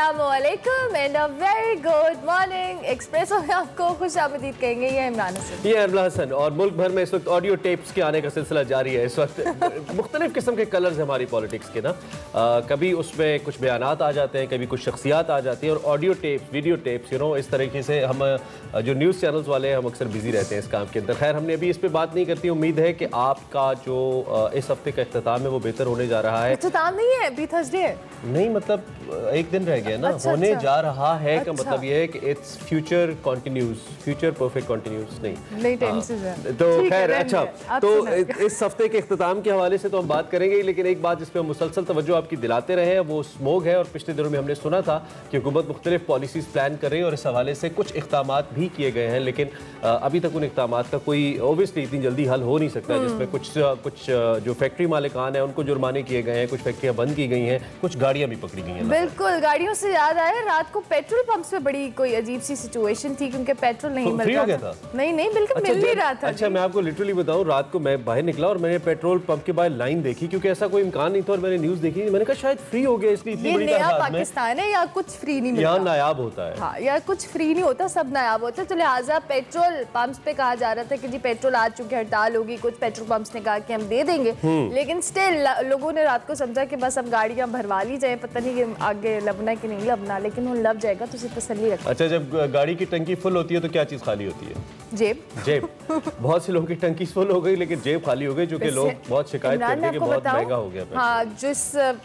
अस्सलामुअलैकुम and a very good morning. Espresso में आपको खुशामदीद कहेंगे। ये इमरान हसन, ये अरबला हसन। और मुल्क भर में इस वक्त ऑडियो टेप्स के आने का सिलसिला जारी है। इस वक्त मुख्तलिफ किस्म के कलर्स हैं हमारी पॉलिटिक्स के ना। कभी उसमें कुछ बयानात आ जाते हैं, कभी कुछ शख्सियात आ जाती हैं, और ऑडियो टेप्स, वीडियो टेप्स, इस तरीके से हम जो न्यूज़ चैनल्स वाले हैं हम अक्सर बिजी रहते हैं इस काम के अंदर। खैर, हमने अभी इस पर बात नहीं करती। उम्मीद है कि आपका जो इस हफ्ते का इख्तिताम है वो बेहतर होने जा रहा है। इख्तिताम नहीं है, अभी थर्सडे है। नहीं, मतलब एक दिन रह गया ना। होने जा रहा है का मतलब ये है कि its future continues, future perfect continues नहीं टेंसेस है। तो खैर, अच्छा, तो इस हफ्ते के इख्तिताम के हवाले से तो हम बात करेंगे, लेकिन एक बात जिस पर हम मुसलसल तवज्जो आपकी दिलाते रहे हैं वो स्मोग है। और पिछले दिनों में हमने सुना था कि हुकूमत मुख्तलिफ पॉलिसीज प्लान कर रही है और इस हवाले से कुछ इक़दामात भी किए गए हैं, लेकिन अभी तक उन इक़दामात का कोई ओबियसली इतनी जल्दी हल हो नहीं सकता। जिसमें कुछ जो फैक्ट्री मालिकान है उनको जुर्माने किए गए हैं, कुछ फैक्ट्रियाँ बंद की गई हैं, कुछ गाड़ियाँ भी पकड़ी गई हैं। बिल्कुल, गाड़ियों से याद आया, रात को पेट्रोल पंप्स पे बड़ी कोई अजीब सी सिचुएशन थी क्योंकि पेट्रोल नहीं मिल रहा था। नहीं बिल्कुल मिल नहीं रहा था। अच्छा, मैं आपको लिटरली बताऊं, रात को मैं बाहर निकला और मैंने पेट्रोल पंप के बाहर लाइन देखी, क्योंकि ऐसा कोई इम्कान नहीं था, और मैंने न्यूज़ देखी, मैंने कहा शायद फ्री हो गया, इसलिए इतनी बड़ी तादाद में। पाकिस्तान है या कुछ फ्री नहीं मिलता, यहाँ नायाब होता है। हाँ, या कुछ फ्री नहीं होता, सब नायाब होता है। तो लिहाजा पेट्रोल पंप्स पे कहा जा रहा था कि जी पेट्रोल आ चुके, हड़ताल होगी। कुछ पेट्रोल पंप्स ने कहा कि हम दे देंगे, लेकिन स्टिल लोगों ने रात को समझा कि बस अब गाड़ियां भरवा ली जाए, पता नहीं कि आगे लबना कि नहीं लबना, लेकिन वो लब जाएगा तो उसे तसल्ली रखो। अच्छा, जब गाड़ी की टंकी फुल होती है तो क्या चीज़ खाली होती है? जेब। बहुत से लोगों की टंकी फुल हो गई लेकिन जेब खाली हो गई, जो कि लोग बहुत शिकायत करते हैं कि बहुत महंगा हो गया। हाँ, जिस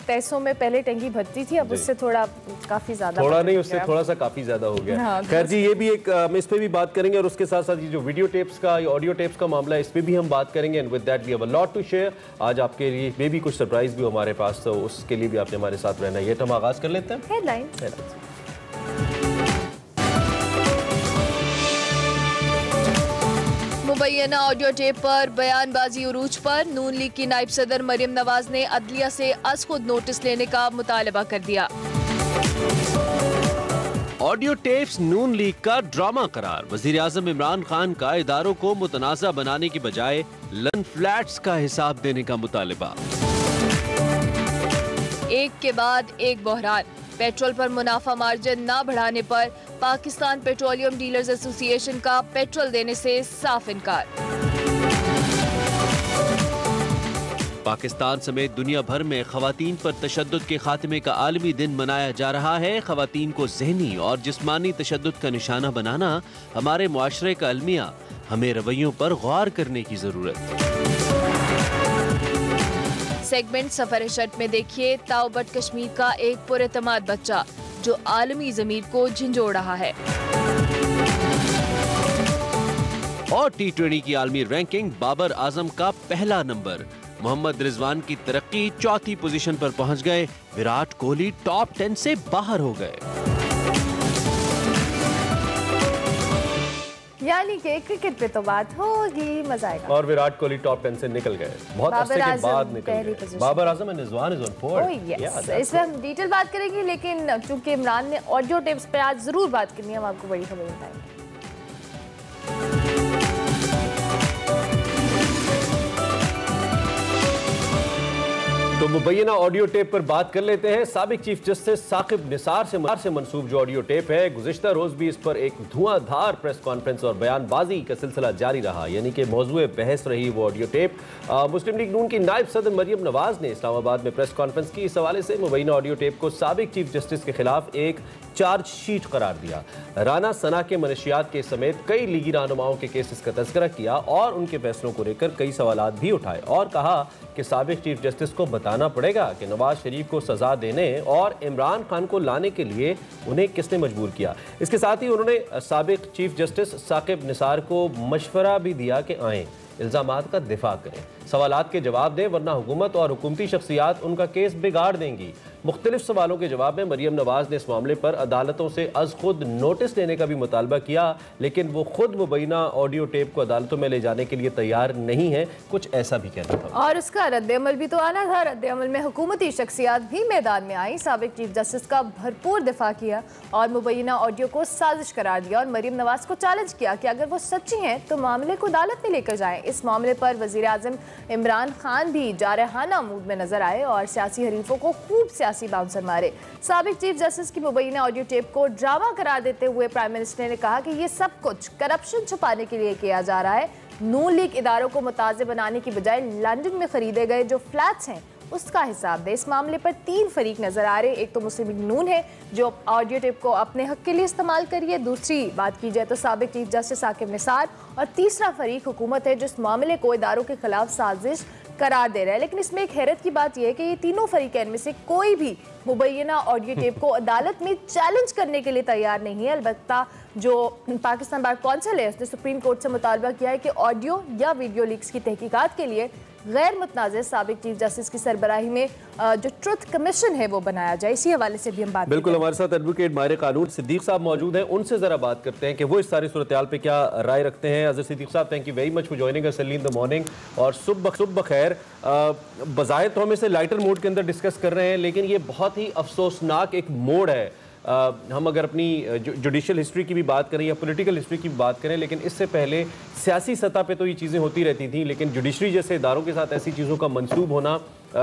पैसों में पहले टंकी भरती थी अब उससे थोड़ा काफी ज्यादा, थोड़ा नहीं, उससे थोड़ा सा काफी ज्यादा हो गया। हाँ, खैर जी, ये भी एक हम इस पे भी बात करेंगे, और उसके साथ साथ ये जो वीडियो टेप्स का या ऑडियो टेप्स का मामला है इस पे भी हम बात करेंगे। And with that we have a lot to share. आज आपके लिए मे भी कुछ सरप्राइज भी हमारे पास, तो उसके लिए भी आपने हमारे साथ रहना है। ये तो हम आगाज कर लेते हैं हेडलाइंस। मुबैना ऑडियो टेप पर बयानबाजी उरूज पर नून लीग की नायब सदर मरियम नवाज ने अदलिया से अज खुद नोटिस लेने का मुतालबा कर दिया। ऑडियो टेप्स नून लीग का ड्रामा करार। वजीर आजम इमरान खान का इदारों को मुतनाज़ा बनाने की बजाय लन फ्लैट्स का हिसाब देने का मुतालबा। एक के बाद एक बहरान। पेट्रोल पर मुनाफा मार्जिन न बढ़ाने पर पाकिस्तान पेट्रोलियम डीलर्स एसोसिएशन का पेट्रोल देने से साफ इनकार। पाकिस्तान समेत दुनिया भर में खवातीन पर तशद्दुद के खात्मे का आलमी दिन मनाया जा रहा है। खवातीन को ज़हनी और जिस्मानी तशद्दुद का निशाना बनाना हमारे मुआशरे का अलमिया। हमें रवैयों पर गौर करने की जरूरत। सेगमेंट सफर शर्ट में देखिए ताओबट कश्मीर का एक पुरएतमाद बच्चा जो आलमी ज़मीर को झंझोड़ रहा है। और T20 की आलमी रैंकिंग, बाबर आजम का पहला नंबर। मोहम्मद रिजवान की तरक्की चौथी पोजीशन पर पहुंच गए। विराट कोहली टॉप 10 से बाहर हो गए। यानी कि क्रिकेट पे तो बात होगी, मजा आएगा। और विराट कोहली टॉप 10 से निकल गए, बहुत अरसे के बाद निकल गए। Babar Azam and Rizwan is on fourth. इसमें हम डिटेल बात करेंगे, लेकिन चूंकि इमरान ने ऑडियो टिप्स पे आज जरूर बात करनी है, हम आपको बड़ी खबर बताएंगे। तो मुबैना ऑडियो टेप पर बात कर लेते हैं। साबिक चीफ जस्टिस साकिब निसार से मंसूब जो ऑडियो टेप है, गुज़िश्ता रोज भी इस पर एक धुआंधार प्रेस कॉन्फ्रेंस और बयानबाजी का सिलसिला जारी रहा, यानी कि मौजूए बहस रही वो ऑडियो टेप। मुस्लिम लीग नून की नायब सदर मरियम नवाज ने इस्लामाबाद में प्रेस कॉन्फ्रेंस की। इस हवाले से मुबैना ऑडियो टेप को साबिक चीफ जस्टिस के खिलाफ एक चार्जशीट करार दिया। राना सना के मनशियात केस समेत कई लीगी रहनुमाओं के केसेस का तज़किरा किया और उनके फैसलों को लेकर कई सवालात भी उठाए, और कहा कि साबिक चीफ जस्टिस को बताना पड़ेगा कि नवाज शरीफ को सजा देने और इमरान खान को लाने के लिए उन्हें किसने मजबूर किया। इसके साथ ही उन्होंने साबिक चीफ जस्टिस साकिब निसार को मशवरा भी दिया कि आएँ, इल्ज़ामात का दिफा करें, सवालात के जवाब दें, वरना हुकूमत और हुकूमती शख्सियात उनका केस बिगाड़ देंगी। मुख्तलिफ सवालों के जवाब में मरियम नवाज ने इस मामले पर अदालतों से अज खुद नोटिस लेने का भी मुतालबा किया, लेकिन वो खुद मुबैना ऑडियो टेप को अदालतों में ले जाने के लिए तैयार नहीं है। कुछ ऐसा भी कहना था, और उसका रद्द-ए-अमल भी तो आना था। रद्द-ए-अमल में हुकूमती शख्सियात भी मैदान में आई, साबिक चीफ जस्टिस का भरपूर दिफा किया और मुबैना ऑडियो को साजिश करार दिया, और मरियम नवाज को चैलेंज किया कि अगर वो सच्ची हैं तो मामले को अदालत में लेकर जाएं। इस मामले पर वज़ीर आज़म इमरान खान भी जारहाना मूड में नजर आए और सियासी हरीफों को खूब सियासी बाउंसर मारे। साबिक चीफ जस्टिस की मुबैना ऑडियो टेप को ड्रामा करार देते हुए प्राइम मिनिस्टर ने कहा कि ये सब कुछ करप्शन छुपाने के लिए किया जा रहा है। नून लीग इदारों को मुताज़ बनाने की बजाय लंदन में खरीदे गए जो फ्लैट्स हैं उसका हिसाब दे। इस मामले पर 3 फरीक नजर आ रहे। एक तो मुस्लिम लीग नून है जो ऑडियो टेप को अपने हक के लिए इस्तेमाल करिए, दूसरी बात की जाए तो साबिक चीफ जस्टिस साकिब निसार, और तीसरा फरीक हुकूमत है जो इस मामले को इदारों के खिलाफ साजिश करार दे रहा है। लेकिन इसमें एक हैरत की बात यह है कि ये तीनों फरीक इनमें से कोई भी मुबैना ऑडियो टेप को अदालत में चैलेंज करने के लिए तैयार नहीं है। अलबत्ता जो पाकिस्तान बार कौंसिल है उसने सुप्रीम कोर्ट से मुतालबा किया है कि ऑडियो या वीडियो लीक्स की तहकीकात के लिए गैर मुतनाज़ साबिक चीफ जस्टिस की सरबराही में जो ट्रुथ कमीशन है वो बनाया जाए। इसी हवाले से भी हम बात बिल्कुल, हमारे साथ एडवोकेट माहिर कानून सिद्दीक साहब मौजूद हैं, उनसे जरा बात करते हैं कि वो इस सारी सूरत-ए-हाल पे क्या राय रखते हैं। अज़र सिद्दीक साहब, thank you very much for joining us early in the morning. और सुबह खैर, बज़ाहिर तो हम इसे लाइटर मोड के अंदर डिस्कस कर रहे हैं, लेकिन ये बहुत ही अफसोसनाक एक मोड़ है। हम अगर अपनी जुडिशल हिस्ट्री की भी बात करें या पॉलिटिकल हिस्ट्री की भी बात करें, लेकिन इससे पहले सियासी सतह पे तो ये चीज़ें होती रहती थी, लेकिन जुडिशरी जैसे इदारों के साथ ऐसी चीज़ों का मंसूब होना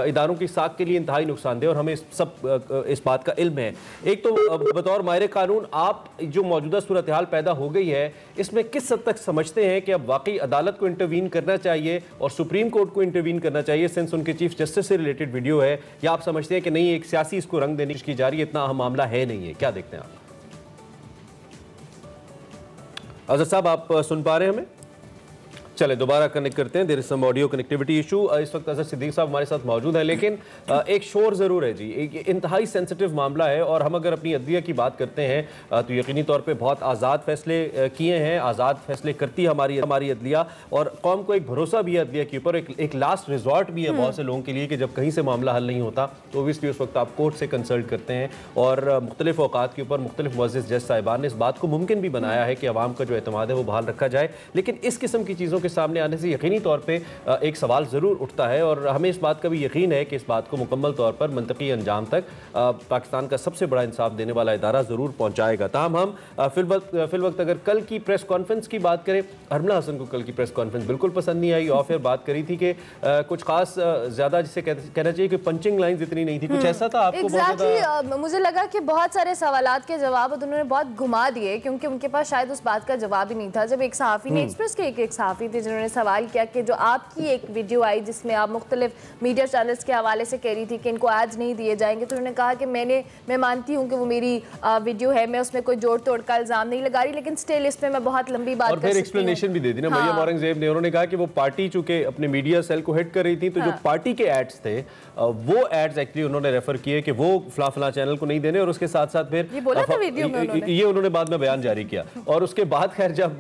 इदारों की साख के लिए इंतहाई नुकसानदेह, और हमें इस बात का इल्म है। एक तो बतौर माहिर कानून, आप जो मौजूदा सूरत हाल पैदा हो गई है इसमें किस हद तक समझते हैं कि अब वाकई अदालत को इंटरवीन करना चाहिए और सुप्रीम कोर्ट को इंटरवीन करना चाहिए सिंस उनके चीफ जस्टिस से रिलेटेड वीडियो है, या आप समझते हैं कि नहीं, एक सियासी इसको रंग देने की जा रही है, इतना अहम मामला है नहीं है? क्या देखते हैं आप? अज़र साहब, आप सुन पा रहे हैं हमें? चले दोबारा कनेक्ट करते हैं, there is some audio connectivity issue. इस वक्त अज़र सिद्दीक साहब हमारे साथ मौजूद है, लेकिन एक शोर ज़रूर है जी। एक इंतहाई सेंसिटिव मामला है, और हम अगर अपनी अदलिया की बात करते हैं तो यकीनी तौर पे बहुत आज़ाद फैसले किए हैं, आज़ाद फैसले करती है हमारी अदलिया, और कौम को एक भरोसा भी है अदलिया के ऊपर, एक लास्ट रिजॉर्ट भी है बहुत से लोगों के लिए कि जब कहीं से मामला हल नहीं होता तो ओबियसली उस वक्त आप कोर्ट से कंसल्ट करते हैं। और मुख्तलिफ औकात के ऊपर मुख्तलिफ मुअज़्ज़िज़ जज साहिबान ने इस बात को मुमकिन भी बनाया है कि अवाम का जो एतमाद है वो बहाल रखा जाए। लेकिन इस किस्म की चीज़ों के सामने आने से यकीनी तौर पे एक सवाल ज़रूर उठता है, और हमें इस बात का भी यकीन है कि इस बात को मुकम्मल तौर पर मंतकी अंजाम तक पाकिस्तान का सबसे बड़ा इंसाफ देने वाला इदारा ज़रूर पहुँचाएगा। ताहम हम फिल वक्त अगर कल की प्रेस कॉन्फ्रेंस की बात करें, हरमला हसन को कल की प्रेस कॉन्फ्रेंस बिल्कुल पसंद नहीं आई, और फिर बात करी थी कि कुछ खास ज़्यादा जिसे कहना चाहिए कि पंचिंग लाइन्स इतनी नहीं थी, कुछ ऐसा था आपको? Exactly, मुझे लगा कि बहुत सारे सवालात के जवाब उन्होंने बहुत घुमा दिए, क्योंकि उनके पास शायद उस बात का जवाब ही नहीं था। जब एक सहाफ़ी ने, एक्सप्रेस के एक सहाफ़ी थे जिन्होंने सवाल किया कि जो आपकी एक वीडियो आई जिसमें आप मुख्तलिफ मीडिया चैनल्स के हवाले से कह रही थी कि इनको एड्स नहीं दिए जाएंगे, तो उन्होंने कहा कि मैं मानती हूँ कि वो मेरी वीडियो है, मैं उसमें कोई जोड़ तोड़ का इल्ज़ाम नहीं लगा रही, लेकिन स्टिल इसमें मैं बहुत लंबी बात और फिर एक्सप्लेनेशन भी दे दी ना मरियम औरंगजेब ने। उन्होंने कहा कि वो पार्टी चूंकि अपने मीडिया सेल को हिट कर रही थी, तो जो पार्टी के एड्स थे वो एड्स एक्चुअली उन्होंने रेफर किए कि वो फला चैनल को नहीं देने, और उसके साथ साथ फिर ये उन्होंने बाद में बयान जारी किया। और उसके बाद खैर जब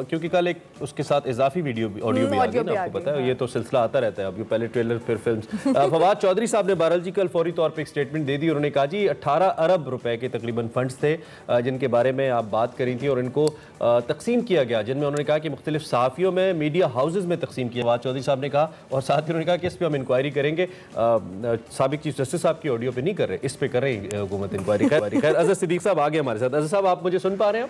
क्योंकि कल एक उसके साथ इजाफी वीडियो ऑडियो भी आ गई ना, आपको पता है, ये तो सिलसिला आता रहता है, अब ये पहले ट्रेलर फिर फिल्म। फवाद चौधरी साहब ने बहरहाल जी कल फौरी तौर पर एक स्टेटमेंट दे दी। उन्होंने कहा जी 18 अरब रुपए के तकरीबन फंड्स थे जिनके बारे में आप बात करी थी, और इनको तकसीम किया गया, जिनमें उन्होंने कहा कि मुख्तलिफ सहाफ़ियों में, मीडिया हाउसेज में तकसीम किया। फवाद चौधरी साहब ने कहा, और साथ ही उन्होंने कहा कि इस पर हम इंक्वायरी करेंगे। साबिक चीफ जस्टिस साहब की ऑडियो पे नहीं कर रहे, इस पे कर रहे हैं हुकूमत इंक्वायरी। खैर अज़र सिद्दीक साहब आगे हमारे साथ। अज़र साहब, आप मुझे सुन पा रहे हैं?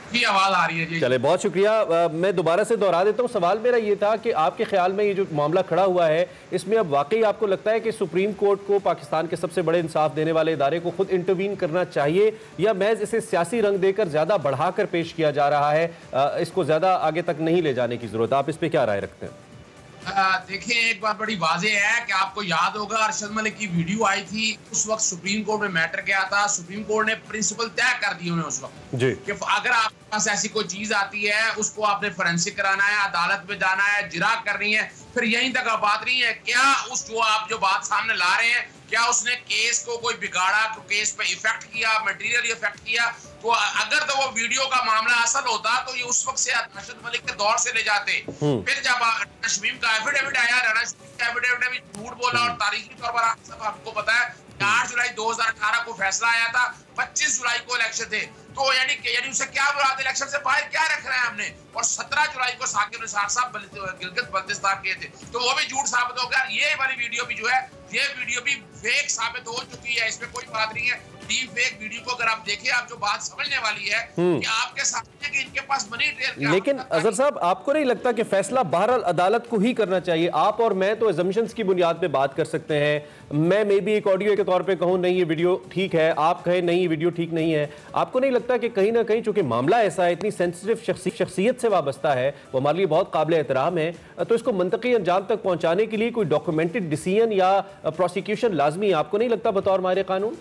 की आवाज आ रही है जी। चले, बहुत शुक्रिया। मैं दोबारा से दोहरा देता हूँ, सवाल मेरा ये था कि आपके ख्याल में ये जो मामला खड़ा हुआ है, इसमें अब वाकई आपको लगता है कि सुप्रीम कोर्ट को, पाकिस्तान के सबसे बड़े इंसाफ देने वाले इदारे को खुद इंटरवीन करना चाहिए, या महज इसे सियासी रंग देकर ज़्यादा बढ़ाकर पेश किया जा रहा है, इसको ज़्यादा आगे तक नहीं ले जाने की ज़रूरत? आप इस पर क्या राय रखते हैं? देखिए, एक बात बड़ी वाज़ेह है कि आपको याद होगा अरशद मलिक की वीडियो आई थी, उस वक्त सुप्रीम कोर्ट में मैटर क्या था, सुप्रीम कोर्ट ने प्रिंसिपल तय कर दिए उन्हें उस वक्त जी कि अगर आपके पास ऐसी कोई चीज आती है उसको आपने फोरेंसिक कराना है, अदालत में जाना है, जिरा करनी है, फिर यहीं तक बात नहीं है। क्या उस जो बात सामने ला रहे हैं, क्या उसने केस को कोई बिगाड़ा, केस पे इफेक्ट किया, मटेरियल इफेक्ट किया? तो अगर तो वो वीडियो का मामला असल होता तो ये उस वक्त से अरशद मलिक के दौर से ले जाते। फिर जब शमीम का एफिडेविट आया, राणा शमीम का एफिडेविट ने भी झूठ बोला, और तारीखी तौर पर सब आपको पता है 8 जुलाई 2018 को फैसला आया था, 25 जुलाई को इलेक्शन थे, तो यानी उसे क्या बुलाते, इलेक्शन से बाहर क्या रख रहे हैं हमने? और 17 जुलाई को साकिब निसार साहब गिलगित बल्तिस्तान गए थे, तो वो भी झूठ साबित हो गया। ये वाली वीडियो भी जो है, ये वीडियो भी फेक साबित हो चुकी है, इसमें कोई बात नहीं है। डीप फेक वीडियो को अगर आप देखें, आप जो बात समझने वाली है कि आपके सामने कि इनके पास मनी ट्रेल क्या। लेकिन अजहर साहब, आपको नहीं लगता कि फैसला बहरहाल अदालत को ही करना चाहिए? आप और मैं तो अजम्पशंस की बुनियाद पे बात कर सकते हैं। मैं मे भी एक ऑडियो के तौर पे कहूं नहीं ये वीडियो ठीक है, आप कहें नहीं ये वीडियो ठीक नहीं है। आपको नहीं लगता कि कहीं ना कहीं चूंकि मामला ऐसा है, इतनी सेंसिटिव शख्सियत से वाबस्ता है, वो हमारे लिए बहुत काबिल एहतराम है, तो इसको मंतकी अंजाम तक पहुंचाने के लिए कोई डॉक्यूमेंटेड डिसीजन या प्रोसिक्यूशन लाजमी है? आपको नहीं लगता बतौर माहिर कानून?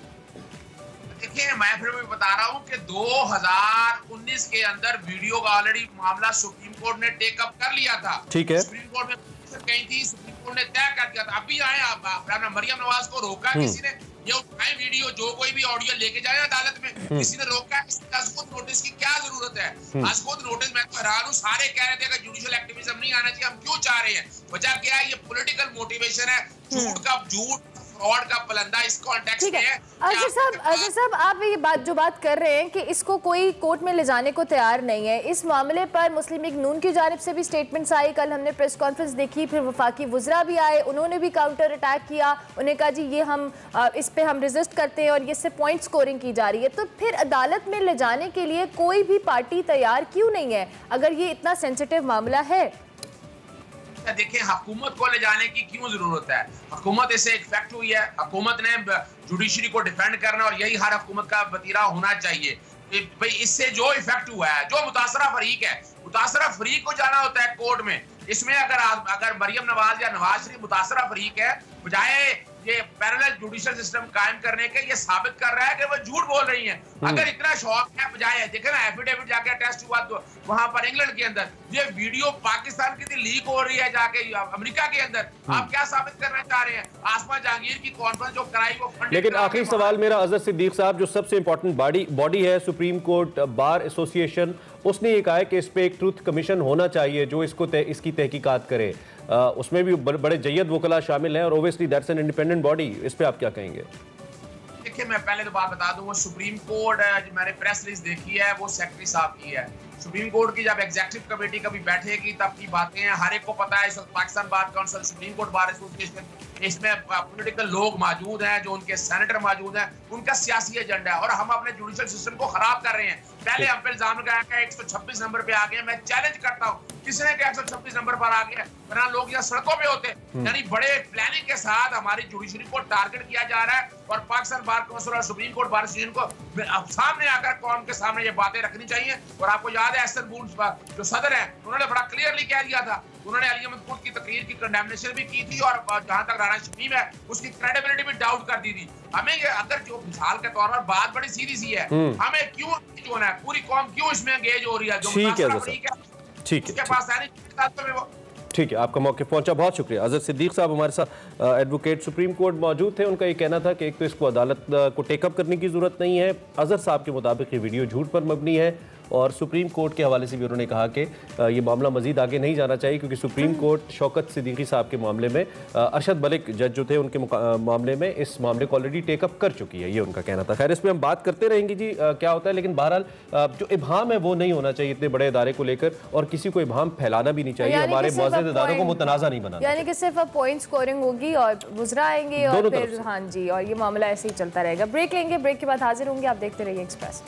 देखिए, मैं फिर भी बता रहा हूं कि 2019 के अंदर वीडियो का ऑलरेडी मामला सुप्रीम कोर्ट ने टेक अप कर लिया था। ठीक है, सुप्रीम कोर्ट में कही थी, सुप्रीम कोर्ट ने तय कर दिया था। अभी आए आप मरियम नवाज को रोका किसी ने, ये उठाए वीडियो, जो कोई भी ऑडियो लेके जाए अदालत में, किसी ने रोका? अजगुद नोटिस की क्या जरूरत है? अजगुद नोटिस, मैं तो हैरान हूं, सारे कह रहे थे कि जुडिशियल एक्टिविज्म नहीं आना चाहिए, हम क्यों चाह रहे हैं? वजह क्या है? ये पॉलिटिकल मोटिवेशन है, झूठ फ्रॉड का पलंदा इस कॉन्टेक्स्ट में है। अजहर साहब, आप ये जो बात कर रहे हैं कि इसको कोई कोर्ट में ले जाने को तैयार नहीं है, इस मामले पर मुस्लिम लीग नून की जानिब से भी स्टेटमेंट्स आई। कल हमने प्रेस कॉन्फ्रेंस देखी, फिर वफाकी वुज़रा भी आए, उन्होंने भी काउंटर अटैक किया। उन्होंने कहा जी ये हम इस पे हम रेजिस्ट करते हैं और इससे पॉइंट स्कोरिंग की जा रही है। तो फिर अदालत में ले जाने के लिए कोई भी पार्टी तैयार क्यों नहीं है अगर ये इतना सेंसिटिव मामला है? देखिए, हुकूमत को ले जाने की क्यों जरूरत है? हुकूमत इससे एक फैक्ट हुई है, हुकूमत ने जुडिशरी को डिफेंड करना, और यही हर हुकूमत का वतीरा होना चाहिए। भाई इससे जो इफेक्ट हुआ है, जो मुतासरा फरीक है, मुतासरा फरीक को जाना होता है कोर्ट में। इसमें अगर मरियम नवाज या नवाज शरीफ मुतासरा फरीक है, बजाय ये पैरेलल जुडिशियल सिस्टम कायम करने के, ये साबित कर रहा है कि वो झूठ बोल रही हैं। अगर इतना शौक है, बजाय देखे ना एफिडेविट जाके टेस्ट हुआ तो वहां पर इंग्लैंड के अंदर, ये वीडियो पाकिस्तान की लीक हो रही है जाके अमेरिका के अंदर, आप क्या साबित करना चाह रहे हैं? आसमा जहांगीर की कॉन्फ्रेंस जो कराई वो फंडिंग। लेकिन आखिरी सवाल मेरा अजहर सिद्दीक साहब, जो सबसे इंपॉर्टेंट बॉडी है सुप्रीम कोर्ट बार एसोसिएशन, उसने ये कहा है कि इस पे एक ट्रूथ कमीशन होना चाहिए जो इसकी तहकीकात करे। उसमें भी बड़े जय्यद वकला शामिल हैं और obviously that's an independent body. इस पे आप क्या कहेंगे? देखिए, मैं पहले तो बात बता दूं, वो सुप्रीम कोर्ट जो मैंने प्रेस रिलीज देखी है वो सेक्रेटरी साहब की है। सुप्रीम कोर्ट की जब एग्जीक्यूटिव कमेटी कभी बैठेगी तब की बातें हैं। हर एक को पता है इस वक्त Pakistan bar council, supreme court bar association, इसमें पॉलिटिकल लोग मौजूद हैं, जो उनके सेनेटर मौजूद हैं, उनका सियासी एजेंडा है और हम अपने जुडिशियल सिस्टम को खराब कर रहे हैं। पहले हम पे इल्जाम लगाया कि 126 नंबर पे आ गए। मैं चैलेंज करता हूं, किसने के 126 नंबर पर आ गए? वरना लोग यहाँ सड़कों पे होते। यानी बड़े प्लानिंग के साथ हमारी जुडिशरी को टारगेट किया जा रहा है और पाकिस्तान बार काउंसिल और सुप्रीम कोर्ट बार एसोसिएशन को सामने आकर कौन के सामने ये बातें रखनी चाहिए। और आपको याद है एहसन बून जो सदर है, उन्होंने बड़ा क्लियरली कह दिया था, उन्होंने अली अहमद खुद की तकरीर की कंडेमनेशन भी की थी और जहां तक राना शमीम है उसकी क्रेडिबिलिटी भी डाउट कर दी थी। हमें ये अगर जो मिसाल के तौर पर बात बड़ी सीधी सी है, हमें क्यों एंगेज होना है? पूरी कौम क्यों इसमें एंगेज हो रही है? जो ठीक है, उसके पास है नहीं। ठीक है, आपका मौके पहुंचा, बहुत शुक्रिया। अजहर सिद्दीक साहब हमारे साथ एडवोकेट सुप्रीम कोर्ट मौजूद थे। उनका ये कहना था कि एक तो इसको अदालत को टेकअप करने की जरूरत नहीं है, अजहर साहब के मुताबिक ये वीडियो झूठ पर मबनी है, और सुप्रीम कोर्ट के हवाले से भी उन्होंने कहा कि ये मामला मजीद आगे नहीं जाना चाहिए क्योंकि सुप्रीम कोर्ट शौकत सिद्दीकी साहब के मामले में, अरशद मलिक जज जो थे उनके मामले में, इस मामले को ऑलरेडी टेकअप कर चुकी है, ये उनका कहना था। खैर, इस पर हम बात करते रहेंगे जी क्या होता है, लेकिन बहरहाल जो इबाम है वो नहीं होना चाहिए इतने बड़े इदारे को लेकर, और किसी को इबाम फैलाना भी नहीं चाहिए, हमारे मौजूद इदारों को मुतनाज़ा नहीं बनाना। यानी कि सिर्फ अब पॉइंट स्कोरिंग होगी और वुज़रा आएंगे और फिर हाँ जी, और ये मामला ऐसे ही चलता रहेगा। ब्रेक लेंगे, ब्रेक के बाद हाजिर होंगे, आप देखते रहिए एक्सप्रेस।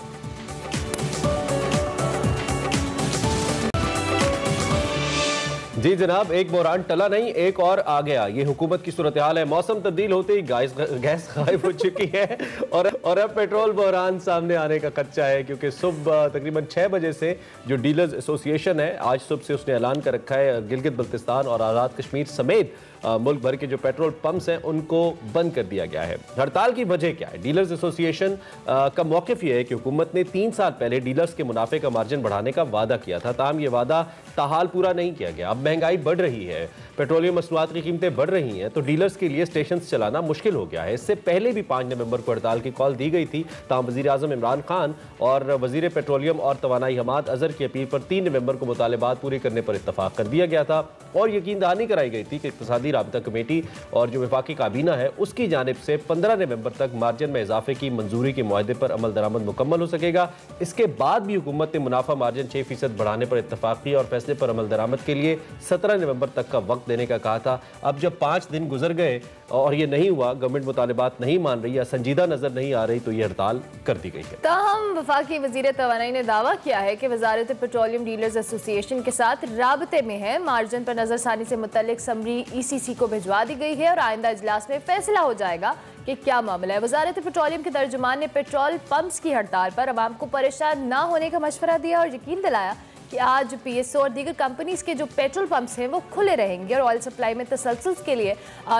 जी जनाब, एक बहरान टला नहीं, एक और आ गया। ये हुकूमत की सूरत हाल है। मौसम तब्दील होते ही गैस गायब हो चुकी है और अब पेट्रोल बहरान सामने आने का खदशा है, क्योंकि सुबह तकरीबन 6 बजे से जो डीलर्स एसोसिएशन है, आज सुबह से उसने ऐलान कर रखा है गिलगित बल्तिस्तान और आज़ाद कश्मीर समेत मुल्क भर के जो पेट्रोल पंप्स हैं उनको बंद कर दिया गया है। हड़ताल की वजह क्या है? डीलर्स एसोसिएशन का मौक़िफ़ ये है कि हुकूमत ने 3 साल पहले डीलर्स के मुनाफे का मार्जिन बढ़ाने का वादा किया था, ताहम ये वादा ताहाल पूरा नहीं किया गया। अब महंगाई बढ़ रही है, पेट्रोलियम मसनूआत की कीमतें बढ़ रही हैं, तो डीलर्स के लिए स्टेशन चलाना मुश्किल हो गया है। इससे पहले भी 5 नवंबर को हड़ताल की कॉल दी गई थी, ताहम वज़ीर आज़म इमरान खान और वज़ीर पेट्रोलियम और तवानाई हमाद अज़हर की अपील पर 3 नवंबर को मुतालबात पूरे करने पर इत्तफाक कर दिया गया था और यकीन दहानी कराई गई थी कि इक़्तिसादी राबता कमेटी और जो वफाकी काबीना है उसकी जानिब से 15 नवंबर तक मार्जिन में इजाफे की मंजूरी के मुआहदे पर अमल दरामद मुकम्मल हो सकेगा। इसके बाद भी हुकूमत ने मुनाफा मार्जिन 6% बढ़ाने पर इत्तफाक किया और फैसले पर अमल दरामद के लिए 17 नवंबर तक का वक्त देने का कहा था। अब जब 5 दिन गुजर गए और ये नहीं हुआ, गवर्नमेंट मुतालिबात नहीं मान रही या संजीदा नजर नहीं आ रही, तो ये हड़ताल कर दी गई है। ताहम वफाकी वज़ीर तवानाई ने दावा किया है कि वजारत पेट्रोलियम डीलर्स एसोसिएशन के साथ राबते में है। मार्जिन पर नजरसानी से मुतल्लिक समरी ECC को भिजवा दी गई है और आइंदा इजलास में फैसला हो जाएगा कि क्या मामला है। वजारत पेट्रोलियम के तर्जुमान ने पेट्रोल पंप्स की हड़ताल पर अवाम को परेशान ना होने का मशवरा दिया और यकीन दिलाया कि आज PSO और दीगर कंपनीज के जो पेट्रोल पंप्स हैं वो खुले रहेंगे और ऑयल सप्लाई में तसलसल के लिए